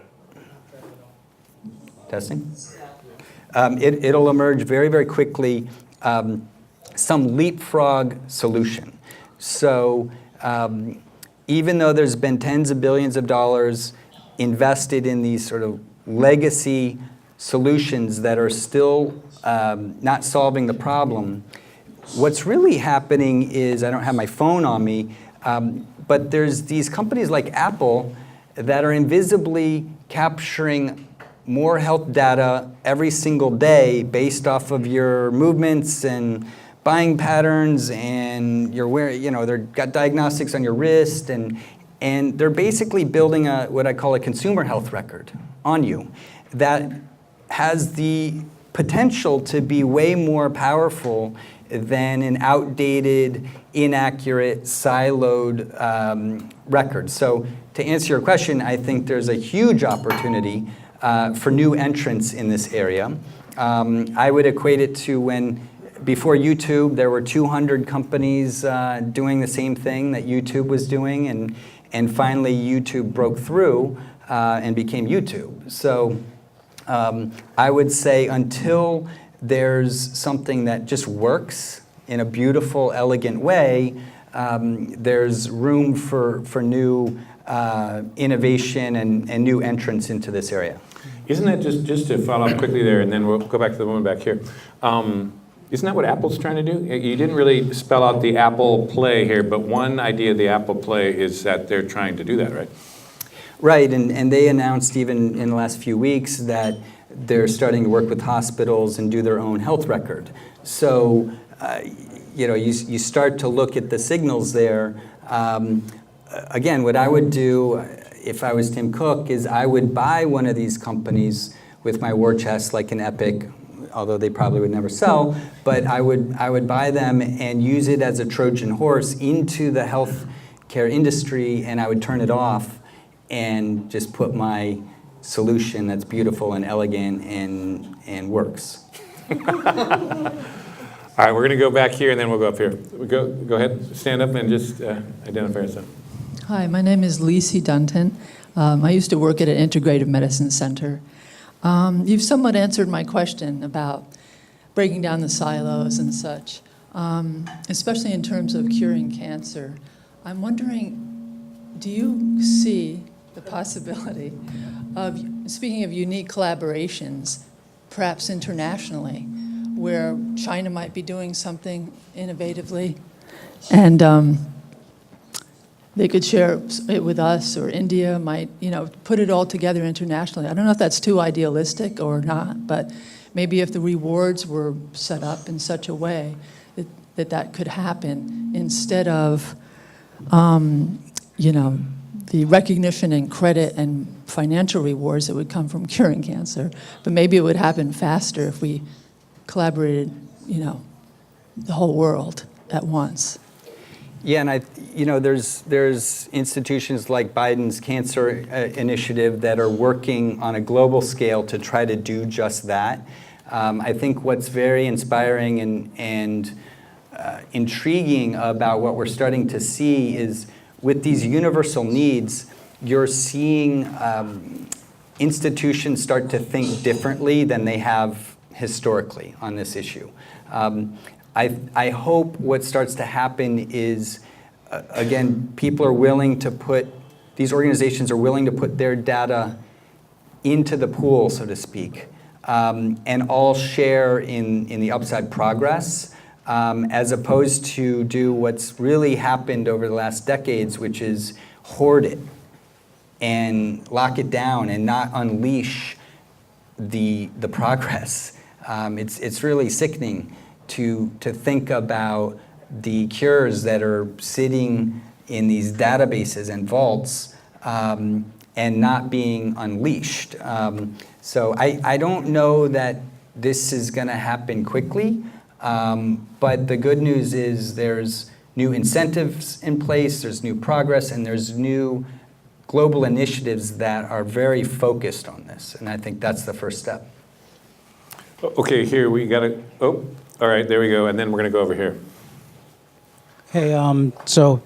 Testing? It'll emerge very, very quickly, some leapfrog solution. So even though there's been tens of billions of dollars invested in these sort of legacy solutions that are still not solving the problem, what's really happening is, I don't have my phone on me, But there's these companies like Apple that are invisibly capturing more health data every single day based off of your movements and buying patterns, and you're wearing, they've got diagnostics on your wrist, and they're basically building what I call a consumer health record on you that has the potential to be way more powerful than an outdated, inaccurate, siloed record. So to answer your question, I think there's a huge opportunity for new entrants in this area. I would equate it to when, before YouTube, there were 200 companies doing the same thing that YouTube was doing, and finally YouTube broke through and became YouTube. So I would say until there's something that just works in a beautiful, elegant way, there's room for new innovation and new entrants into this area. Isn't that, just to follow up quickly there, and then we'll go back to the woman back here. Isn't that what Apple's trying to do? You didn't really spell out the Apple Play here, but one idea of the Apple Play is that they're trying to do that, right? Right, and they announced even in the last few weeks that they're starting to work with hospitals and do their own health record. So, you start to look at the signals there. Again, what I would do if I was Tim Cook is I would buy one of these companies with my war chest, like an Epic, although they probably would never sell, but I would buy them and use it as a Trojan horse into the healthcare industry, and I would turn it off and just put my solution that's beautiful and elegant and works. All right, we're going to go back here, and then we'll go up here. Go ahead, stand up and just identify yourself. Hi, my name is Lisi Dunton. I used to work at an integrative medicine center. You've somewhat answered my question about breaking down the silos and such, especially in terms of curing cancer. I'm wondering, do you see the possibility of, speaking of unique collaborations, perhaps internationally, where China might be doing something innovatively, and they could share it with us, or India might, put it all together internationally. I don't know if that's too idealistic or not, but maybe if the rewards were set up in such a way that could happen, instead of, the recognition and credit and financial rewards that would come from curing cancer. But maybe it would happen faster if we collaborated, the whole world at once. Yeah, and there's institutions like Biden's cancer initiative that are working on a global scale to try to do just that. I think what's very inspiring and intriguing about what we're starting to see is with these universal needs, you're seeing institutions start to think differently than they have historically on this issue. I hope what starts to happen is, again, people are willing to these organizations are willing to put their data into the pool, so to speak, and all share in the upside progress, as opposed to do what's really happened over the last decades, which is hoard it and lock it down and not unleash the progress. It's really sickening to think about the cures that are sitting in these databases and vaults and not being unleashed. So I don't know that this is going to happen quickly, but the good news is there's new incentives in place, there's new progress, and there's new global initiatives that are very focused on this, and I think that's the first step. Okay, here we got to, all right, there we go, and then we're going to go over here. Hey, so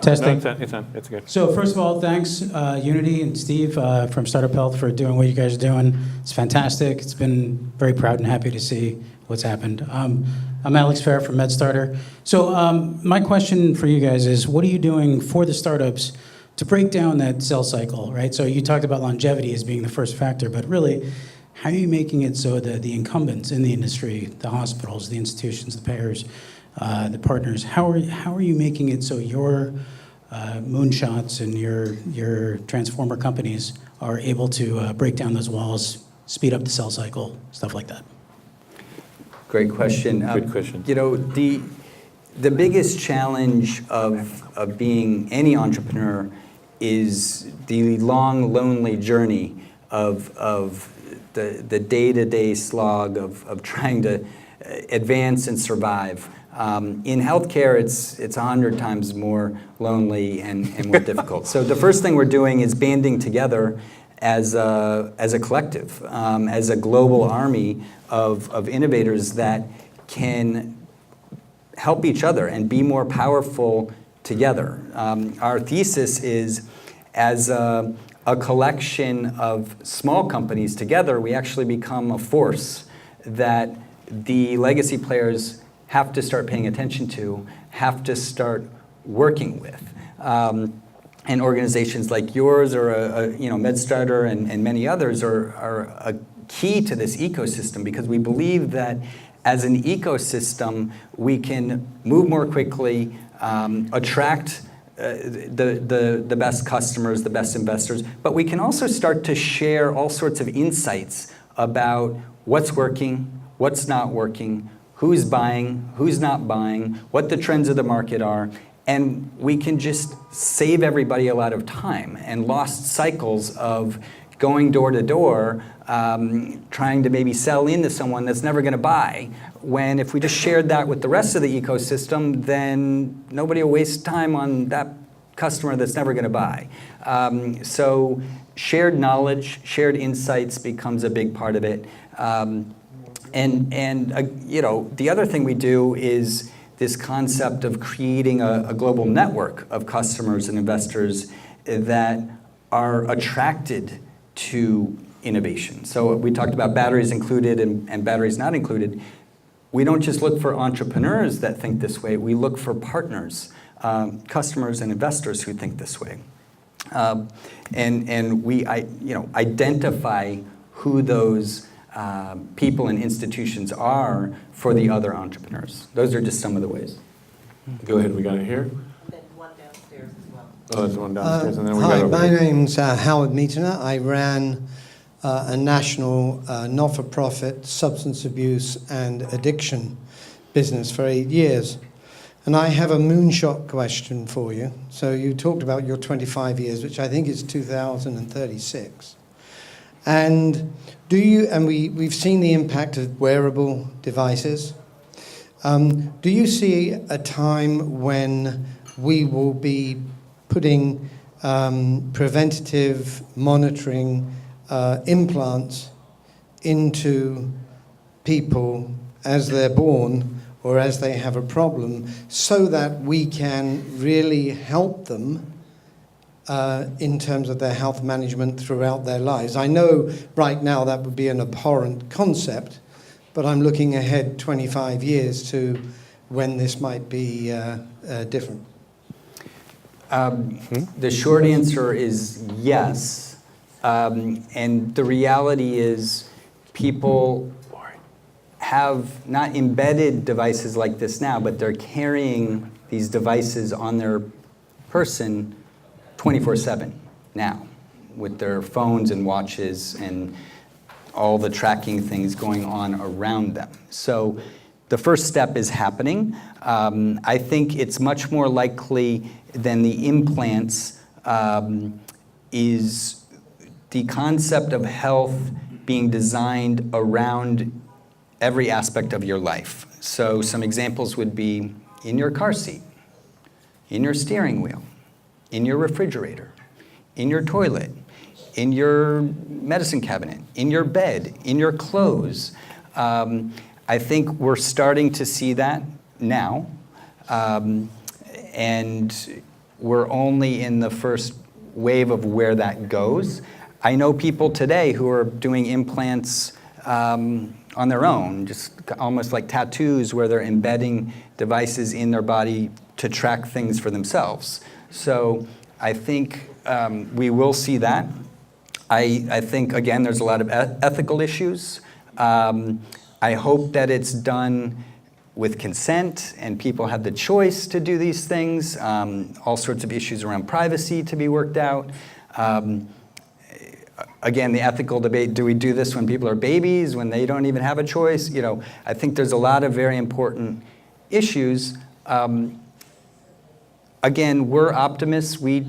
testing. No, it's on. It's good. So first of all, thanks, Unity and Steve from Startup Health for doing what you guys are doing. It's fantastic. It's been very proud and happy to see what's happened. I'm Alex Fair from MedStarter. So my question for you guys is, what are you doing for the startups to break down that sales cycle, right? So you talked about longevity as being the first factor, but really, how are you making it so that the incumbents in the industry, the hospitals, the institutions, the payers, the partners. How are you making it so your moonshots and your transformer companies are able to break down those walls, speed up the sell cycle, stuff like that? Great question. Good question. You know, the biggest challenge of being any entrepreneur is the long, lonely journey of the day-to-day slog of trying to advance and survive. In healthcare, it's 100 times more lonely and more difficult. So the first thing we're doing is banding together as a collective, as a global army of innovators that can help each other and be more powerful together. Our thesis is, as a collection of small companies together, we actually become a force that the legacy players have to start paying attention to, have to start working with. And organizations like yours, or MedStarter and many others are a key to this ecosystem, because we believe that as an ecosystem we can move more quickly, attract the best customers, the best investors, but we can also start to share all sorts of insights about what's working, what's not working, who's buying, who's not buying, what the trends of the market are. And we can just save everybody a lot of time and lost cycles of going door to door, trying to maybe sell into someone that's never going to buy. When if we just shared that with the rest of the ecosystem, then nobody will waste time on that customer that's never going to buy. So shared knowledge, shared insights becomes a big part of it. The other thing we do is this concept of creating a global network of customers and investors that are attracted to innovation. So we talked about batteries included and batteries not included. We don't just look for entrepreneurs that think this way. We look for partners, customers and investors who think this way. And we identify who those people and institutions are for the other entrepreneurs. Those are just some of the ways. Go ahead, we got it here. Then one downstairs as well. Oh, there's one downstairs, and then we Hi, got over my here. name's Howard Meitner. I ran a national not-for-profit substance abuse and addiction business for 8 years. And I have a moonshot question for you. So you talked about your 25 years, which I think is 2036. And we've seen the impact of wearable devices. Do you see a time when we will be putting preventative monitoring implants into people as they're born or as they have a problem, so that we can really help them in terms of their health management throughout their lives? I know right now that would be an abhorrent concept, but I'm looking ahead 25 years to when this might be different. The short answer is yes. And the reality is people have not embedded devices like this now, but they're carrying these devices on their person 24/7 now, with their phones and watches and all the tracking things going on around them. So the first step is happening. I think it's much more likely than the implants is the concept of health being designed around every aspect of your life. So some examples would be in your car seat, in your steering wheel, in your refrigerator, in your toilet, in your medicine cabinet, in your bed, in your clothes. I think we're starting to see that now. And we're only in the first wave of where that goes. I know people today who are doing implants on their own, just almost like tattoos, where they're embedding devices in their body to track things for themselves. So I think we will see that. I think, again, there's a lot of ethical issues. I hope that it's done with consent, and people have the choice to do these things. All sorts of issues around privacy to be worked out. Again, the ethical debate, do we do this when people are babies, when they don't even have a choice? You know, I think there's a lot of very important issues. Again, we're optimists. We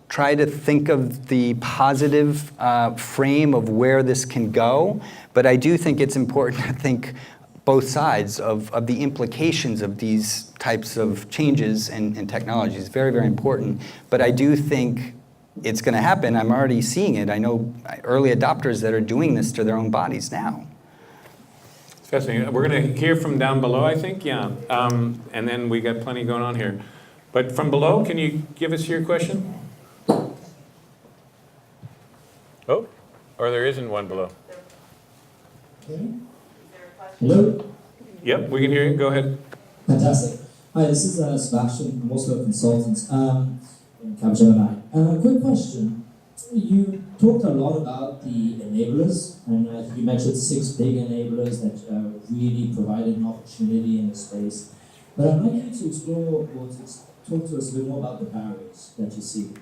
try to think of the positive frame of where this can go, but I do think it's important to think both sides of the implications of these types of changes and technologies. Very, very important. But I do think it's going to happen. I'm already seeing it. I know early adopters that are doing this to their own bodies now. It's fascinating. We're going to hear from down below, I think, yeah. And then we got plenty going on here. But from below, can you give us your question? Oh, or there isn't one below. Hello? Yep, we can hear you. Go ahead. Fantastic. Hi, this is Sebastian. I'm also a consultant in Capgemini. Quick question. You talked a lot about the enablers, and I think you mentioned 6 big enablers that really provided an opportunity in the space. But I'd like you to explore or to talk to us a bit more about the barriers that you see.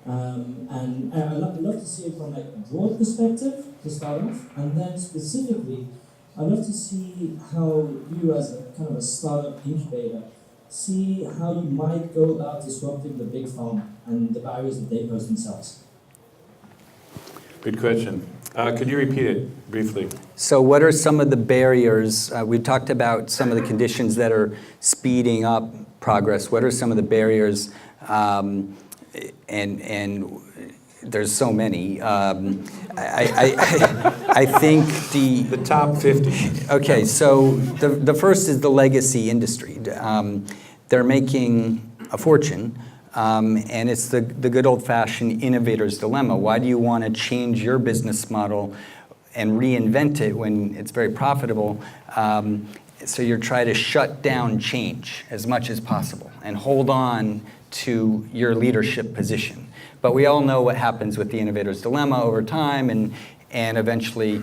And I'd love to see it from like a broad perspective to start off, and then specifically, I'd love to see how you, as a kind of a startup incubator, see how you might go about disrupting the big pharma and the barriers that they pose themselves. Good question. Could you repeat it briefly? So what are some of the barriers? We've talked about some of the conditions that are speeding up progress. What are some of the barriers? And there's so many. I think the top 50. Okay, so the first is the legacy industry. They're making a fortune, and it's the good old-fashioned innovator's dilemma. Why do you want to change your business model and reinvent it when it's very profitable? So you're trying to shut down change as much as possible and hold on to your leadership position. But we all know what happens with the innovator's dilemma over time, and eventually,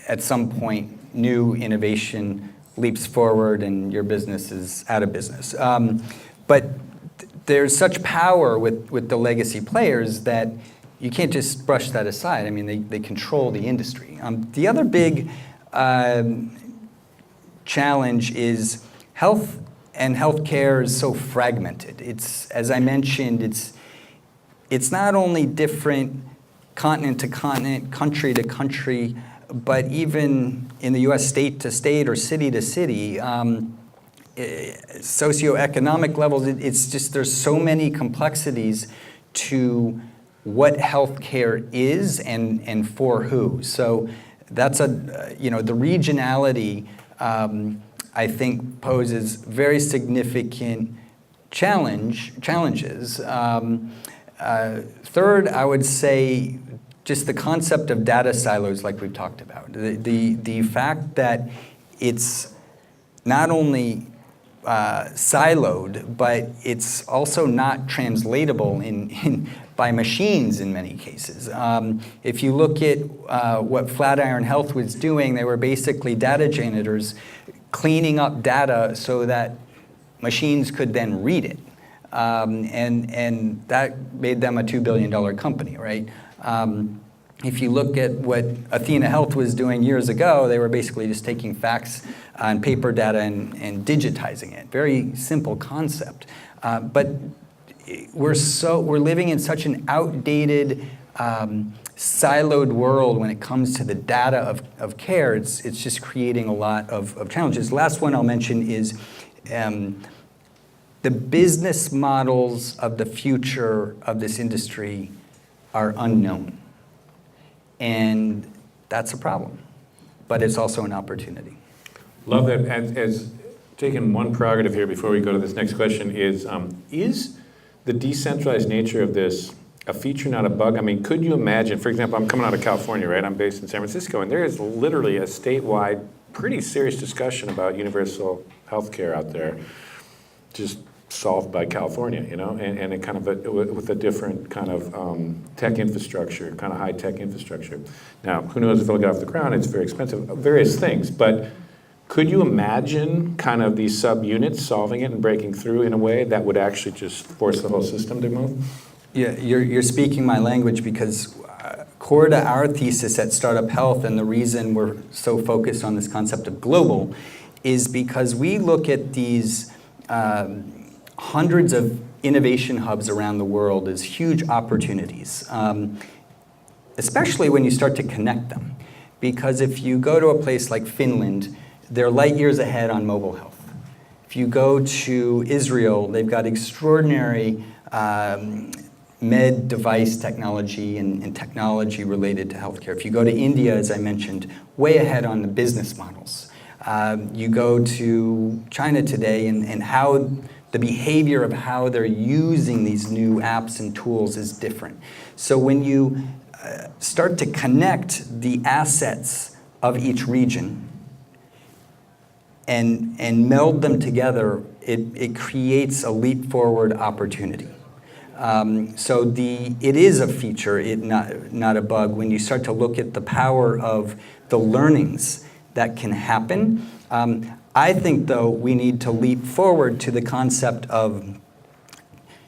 at some point, new innovation leaps forward and your business is out of business. But there's such power with the legacy players that you can't just brush that aside. I mean, they control the industry. The other big challenge is health and healthcare is so fragmented. It's, as I mentioned, it's not only different continent to continent, country to country, but even in the US, state to state or city to city, socioeconomic levels, it's just there's so many complexities to what healthcare is and for who. So that's the regionality I think poses very significant challenges. Third, I would say just the concept of data silos like we've talked about. The fact that it's not only siloed, but it's also not translatable by machines in many cases. If you look at what Flatiron Health was doing, they were basically data janitors cleaning up data so that machines could then read it. And that made them a $2 billion company, right? If you look at what Athena Health was doing years ago, they were basically just taking facts on paper data and digitizing it. Very simple concept. But we're living in such an outdated, siloed world when it comes to the data of care. It's just creating a lot of challenges. Last one I'll mention is the business models of the future of this industry are unknown. And that's a problem, but it's also an opportunity. Love that. As taking one prerogative here before we go to this next question is the decentralized nature of this a feature, not a bug? I mean, could you imagine, for example, I'm coming out of California, right? I'm based in San Francisco, and there is literally a statewide, pretty serious discussion about universal health care out there, just solved by California, you know, and it kind of with a different kind of tech infrastructure, kind of high-tech infrastructure. Now, who knows if it'll get off the ground? It's very expensive, various things, but Could you imagine kind of these subunits solving it and breaking through in a way that would actually just force the whole system to move? Yeah, you're speaking my language, because core to our thesis at Startup Health, and the reason we're so focused on this concept of global, is because we look at these hundreds of innovation hubs around the world as huge opportunities, especially when you start to connect them. Because if you go to a place like Finland, they're light years ahead on mobile health. If you go to Israel, they've got extraordinary med device technology and technology related to healthcare. If you go to India, as I mentioned, way ahead on the business models. You go to China today, and how the behavior of how they're using these new apps and tools is different. So when you start to connect the assets of each region and meld them together, it creates a leap forward opportunity. So it is a feature, not a bug. When you start to look at the power of the learnings that can happen, I think, though, we need to leap forward to the concept of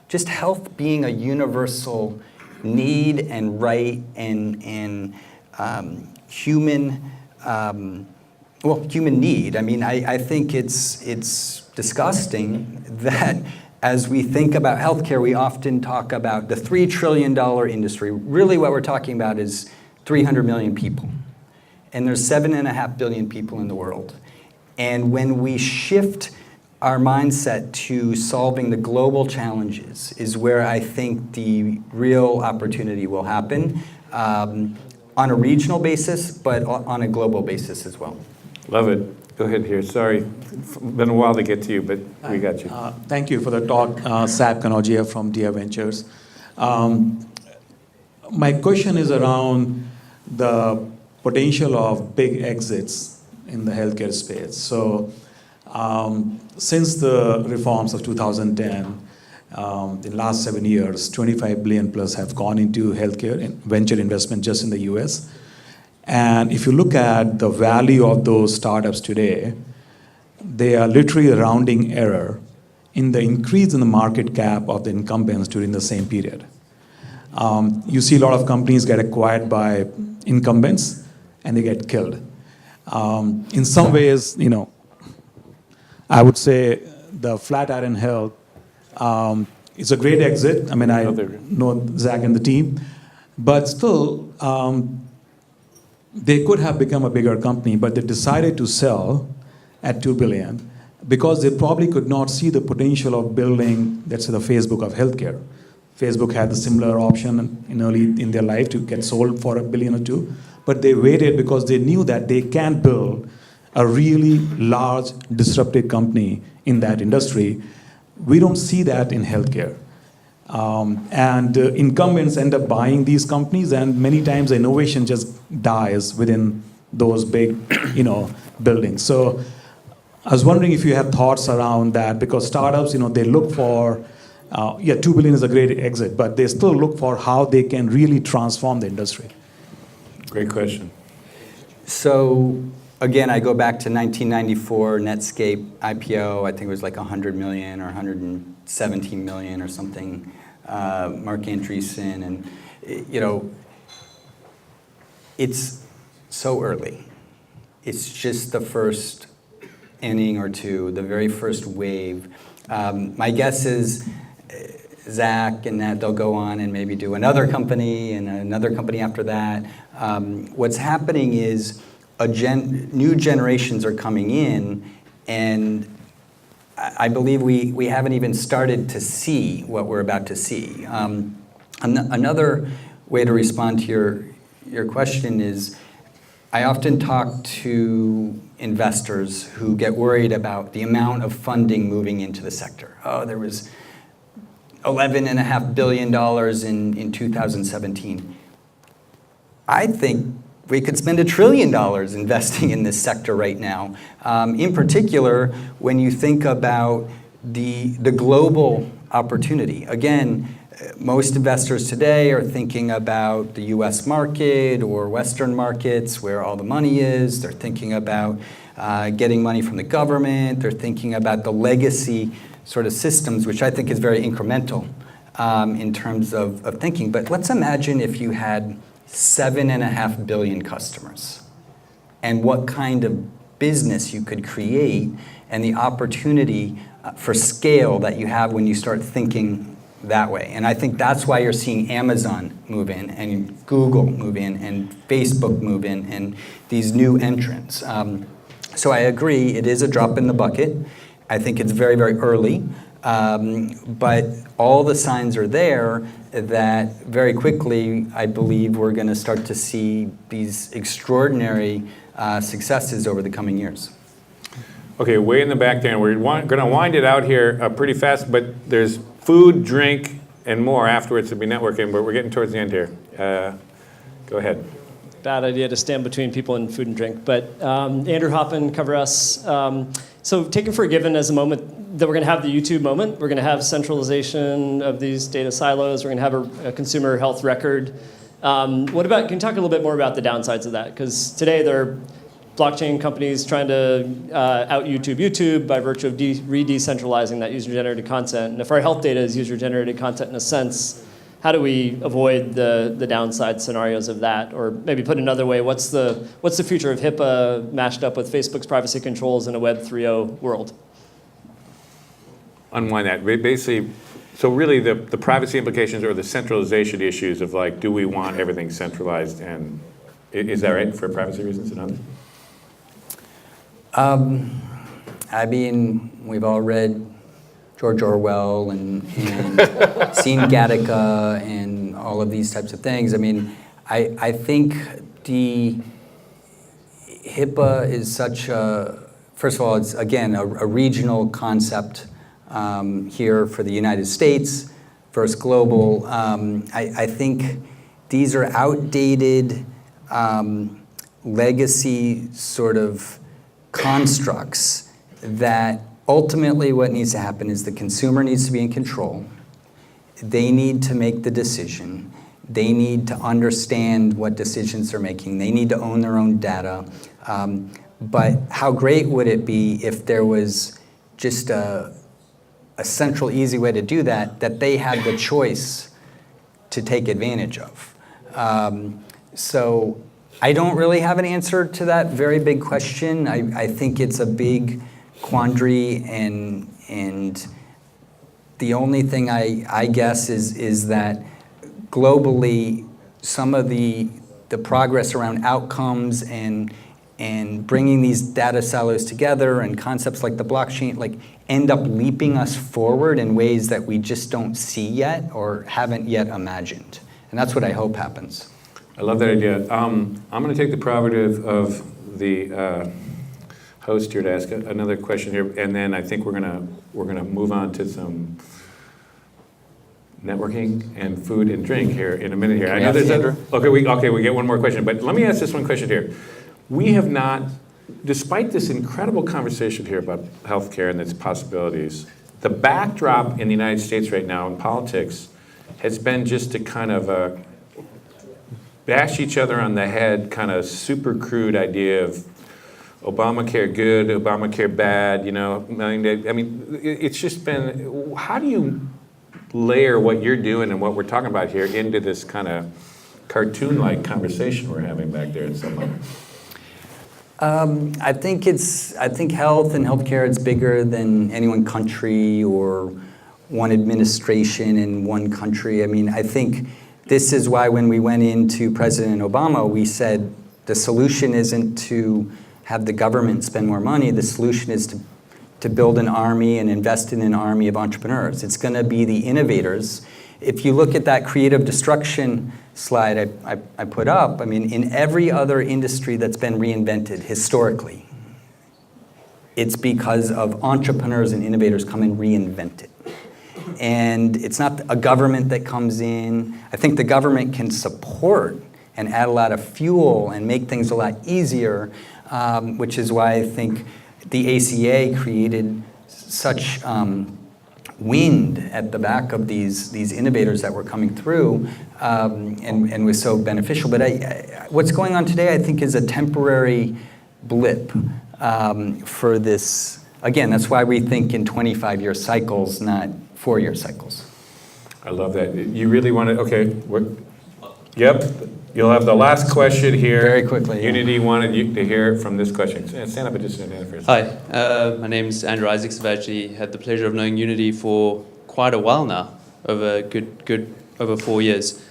just health being a universal need and right and human human need. I mean, I think it's disgusting that as we think about healthcare, we often talk about the $3 trillion industry. Really what we're talking about is 300 million people. And there's 7.5 billion people in the world. And when we shift our mindset to solving the global challenges is where I think the real opportunity will happen, on a regional basis, but on a global basis as well. Love it. Go ahead here. Sorry, it's been a while to get to you, but we got you. Thank you for the talk, Sab Kanogia from Deer Ventures. My question is around the potential of big exits in the healthcare space. So since the reforms of 2010, the last 7 years, 25 billion plus have gone into healthcare and venture investment just in the US. And if you look at the value of those startups today, they are literally a rounding error in the increase in the market cap of the incumbents during the same period. You see a lot of companies get acquired by incumbents and they get killed. In some ways, I would say the Flatiron Health is a great exit. I mean, I know Zach and the team, but still, they could have become a bigger company, but they decided to sell at $2 billion because they probably could not see the potential of building, let's say, the Facebook of healthcare. Facebook had a similar option early in their life to get sold for $1 billion or $2 billion, but they waited because they knew that they can build a really large disruptive company in that industry. We don't see that in healthcare. And incumbents end up buying these companies, and many times the innovation just dies within those big, buildings. So I was wondering if you have thoughts around that, because startups, they look for, $2 billion is a great exit, but they still look for how they can really transform the industry. Great question. So again, I go back to 1994 Netscape IPO. I think it was like 100 million or 117 million or something. Mark Andreessen, and it's so early. It's just the first inning or two, the very first wave. My guess is Zach and that they'll go on and maybe do another company and another company after that. What's happening is new generations are coming in, and I believe we haven't even started to see what we're about to see. Another way to respond to your question is, I often talk to investors who get worried about the amount of funding moving into the sector. Oh, there was $11.5 billion in 2017. I think we could spend $1 trillion investing in this sector right now. In particular, when you think about the global opportunity. Again, most investors today are thinking about the US market or Western markets where all the money is. They're thinking about getting money from the government. They're thinking about the legacy sort of systems, which I think is very incremental in terms of thinking. But let's imagine if you had 7.5 billion customers and what kind of business you could create and the opportunity for scale that you have when you start thinking that way. And I think that's why you're seeing Amazon move in and Google move in and Facebook move in and these new entrants. So I agree, it is a drop in the bucket. I think it's very, very early. But all the signs are there that very quickly, I believe we're going to start to see these extraordinary successes over the coming years. Okay, way in the back there, and we're going to wind it out here pretty fast, but there's food, drink, and more afterwards to be networking, but we're getting towards the end here. Go ahead. Bad idea to stand between people and food and drink, but Andrew Hoffman, Cover Us. So taken for a given as a moment that we're going to have the YouTube moment, we're going to have centralization of these data silos, we're going to have a consumer health record. What about, can you talk a little bit more about the downsides of that? Because today there are blockchain companies trying to out-YouTube by virtue of re-decentralizing that user-generated content. And if our health data is user-generated content in a sense, how do we avoid the downside scenarios of that? Or maybe put another way, what's the future of HIPAA mashed up with Facebook's privacy controls in a Web 3.0 world? Unwind that. Basically, so really the privacy implications or the centralization issues of like, do we want everything centralized? And is that right for privacy reasons and others? I mean, we've all read George Orwell and seen Gattaca and all of these types of things. I mean, I think the HIPAA is such a, first of all, it's again a regional concept here for the United States versus global. I think these are outdated legacy sort of constructs that ultimately what needs to happen is the consumer needs to be in control. They need to make the decision. They need to understand what decisions they're making. They need to own their own data. But how great would it be if there was just a central, easy way to do that, that they had the choice to take advantage of. So I don't really have an answer to that very big question. I think it's a big quandary, and the only thing I guess is that globally some of the progress around outcomes and bringing these data silos together and concepts like the blockchain like end up leaping us forward in ways that we just don't see yet or haven't yet imagined. And that's what I hope happens. I love that idea. I'm going to take the prerogative of the host here to ask another question here, and then I think we're gonna move on to some networking and food and drink here in a minute here. I know there's we get one more question, but let me ask this one question here. We have not, despite this incredible conversation here about healthcare and its possibilities, the backdrop in the United States right now in politics has been just to kind of bash each other on the head, kind of super crude idea of Obamacare good, Obamacare bad, you know, I mean, it's just been, how do you layer what you're doing and what we're talking about here into this kind of cartoon-like conversation we're having back there in some way? I think health and healthcare is bigger than any one country or one administration in one country. I mean, I think this is why when we went into President Obama, we said the solution isn't to have the government spend more money. The solution is to build an army and invest in an army of entrepreneurs. It's going to be the innovators. If you look at that creative destruction slide I put up, I mean, in every other industry that's been reinvented historically, it's because of entrepreneurs and innovators come and reinvent it. And it's not a government that comes in. I think the government can support and add a lot of fuel and make things a lot easier, which is why I think the ACA created such wind at the back of these innovators that were coming through and was so beneficial. But what's going on today, I think, is a temporary blip. for this. Again, that's why we think in 25-year cycles, not 4-year cycles. I love that. You really want to, okay. Yep. You'll have the last question here. Very quickly. Unity wanted you to hear from this question. Stand up and just stand first. Hi, my name's Andrew Isaacs. I've actually had the pleasure of knowing Unity for quite a while now, over over 4 years.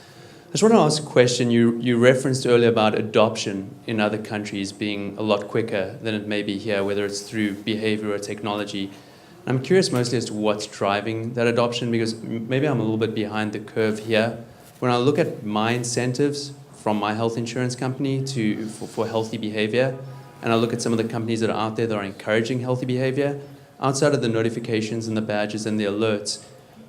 I just want to ask a question. You referenced earlier about adoption in other countries being a lot quicker than it may be here, whether it's through behavior or technology. I'm curious mostly as to what's driving that adoption, because maybe I'm a little bit behind the curve here. When I look at my incentives from my health insurance company for healthy behavior, and I look at some of the companies that are out there that are encouraging healthy behavior, outside of the notifications and the badges and the alerts,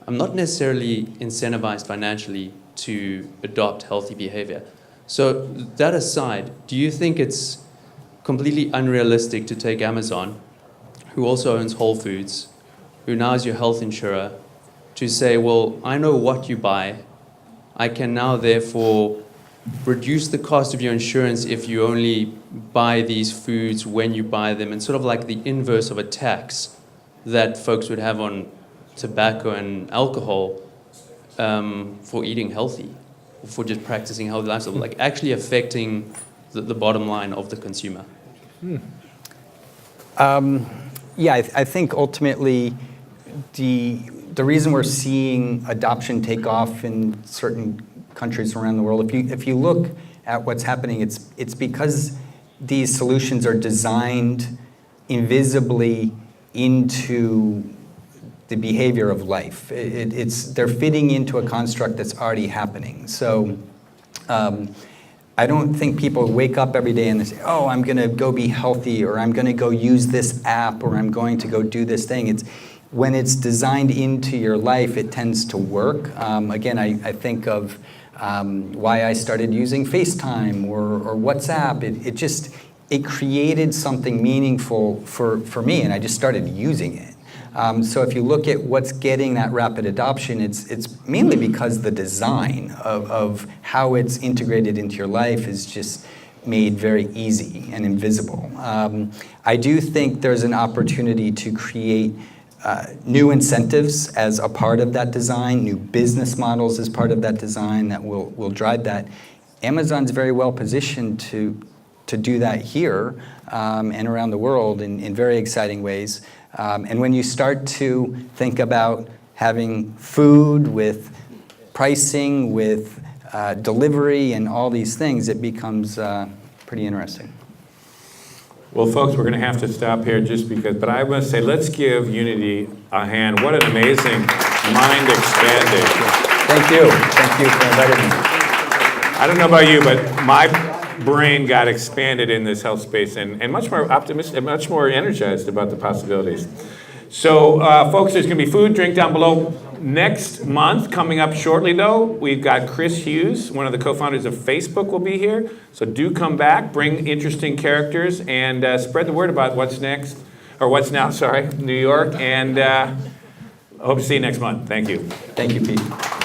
I'm not necessarily incentivized financially to adopt healthy behavior. So that aside, do you think it's completely unrealistic to take Amazon, who also owns Whole Foods, who now is your health insurer, to say, well, I know what you buy, I can now therefore reduce the cost of your insurance if you only buy these foods when you buy them, and sort of like the inverse of a tax that folks would have on tobacco and alcohol for eating healthy, for just practicing healthy lifestyle, like actually affecting the bottom line of the consumer? Yeah, I think ultimately the reason we're seeing adoption take off in certain countries around the world, if you look at what's happening, it's because these solutions are designed invisibly into the behavior of life. They're fitting into a construct that's already happening. So I don't think people wake up every day and they say, oh, I'm going to go be healthy, or I'm going to go use this app, or I'm going to go do this thing. When it's designed into your life, it tends to work. Again, I think of why I started using FaceTime or WhatsApp. It created something meaningful for me, and I just started using it. So if you look at what's getting that rapid adoption, it's mainly because the design of how it's integrated into your life is just made very easy and invisible. I do think there's an opportunity to create new incentives as a part of that design, new business models as part of that design that will drive that. Amazon's very well positioned to do that here and around the world in very exciting ways. And when you start to think about having food with pricing, with delivery and all these things, it becomes pretty interesting. Well, folks, we're going to have to stop here just because, but I must say, let's give Unity a hand. What an amazing mind expanding. Thank you. Thank you for inviting me. I don't know about you, but my brain got expanded in this health space and much more optimistic and much more energized about the possibilities. So, folks, there's going to be food, drink down below. Next month, coming up shortly, though, we've got Chris Hughes, one of the co-founders of Facebook, will be here. So do come back, bring interesting characters, and spread the word about what's next, or what's now, sorry, New York. And I hope to see you next month. Thank you. Thank you, Pete.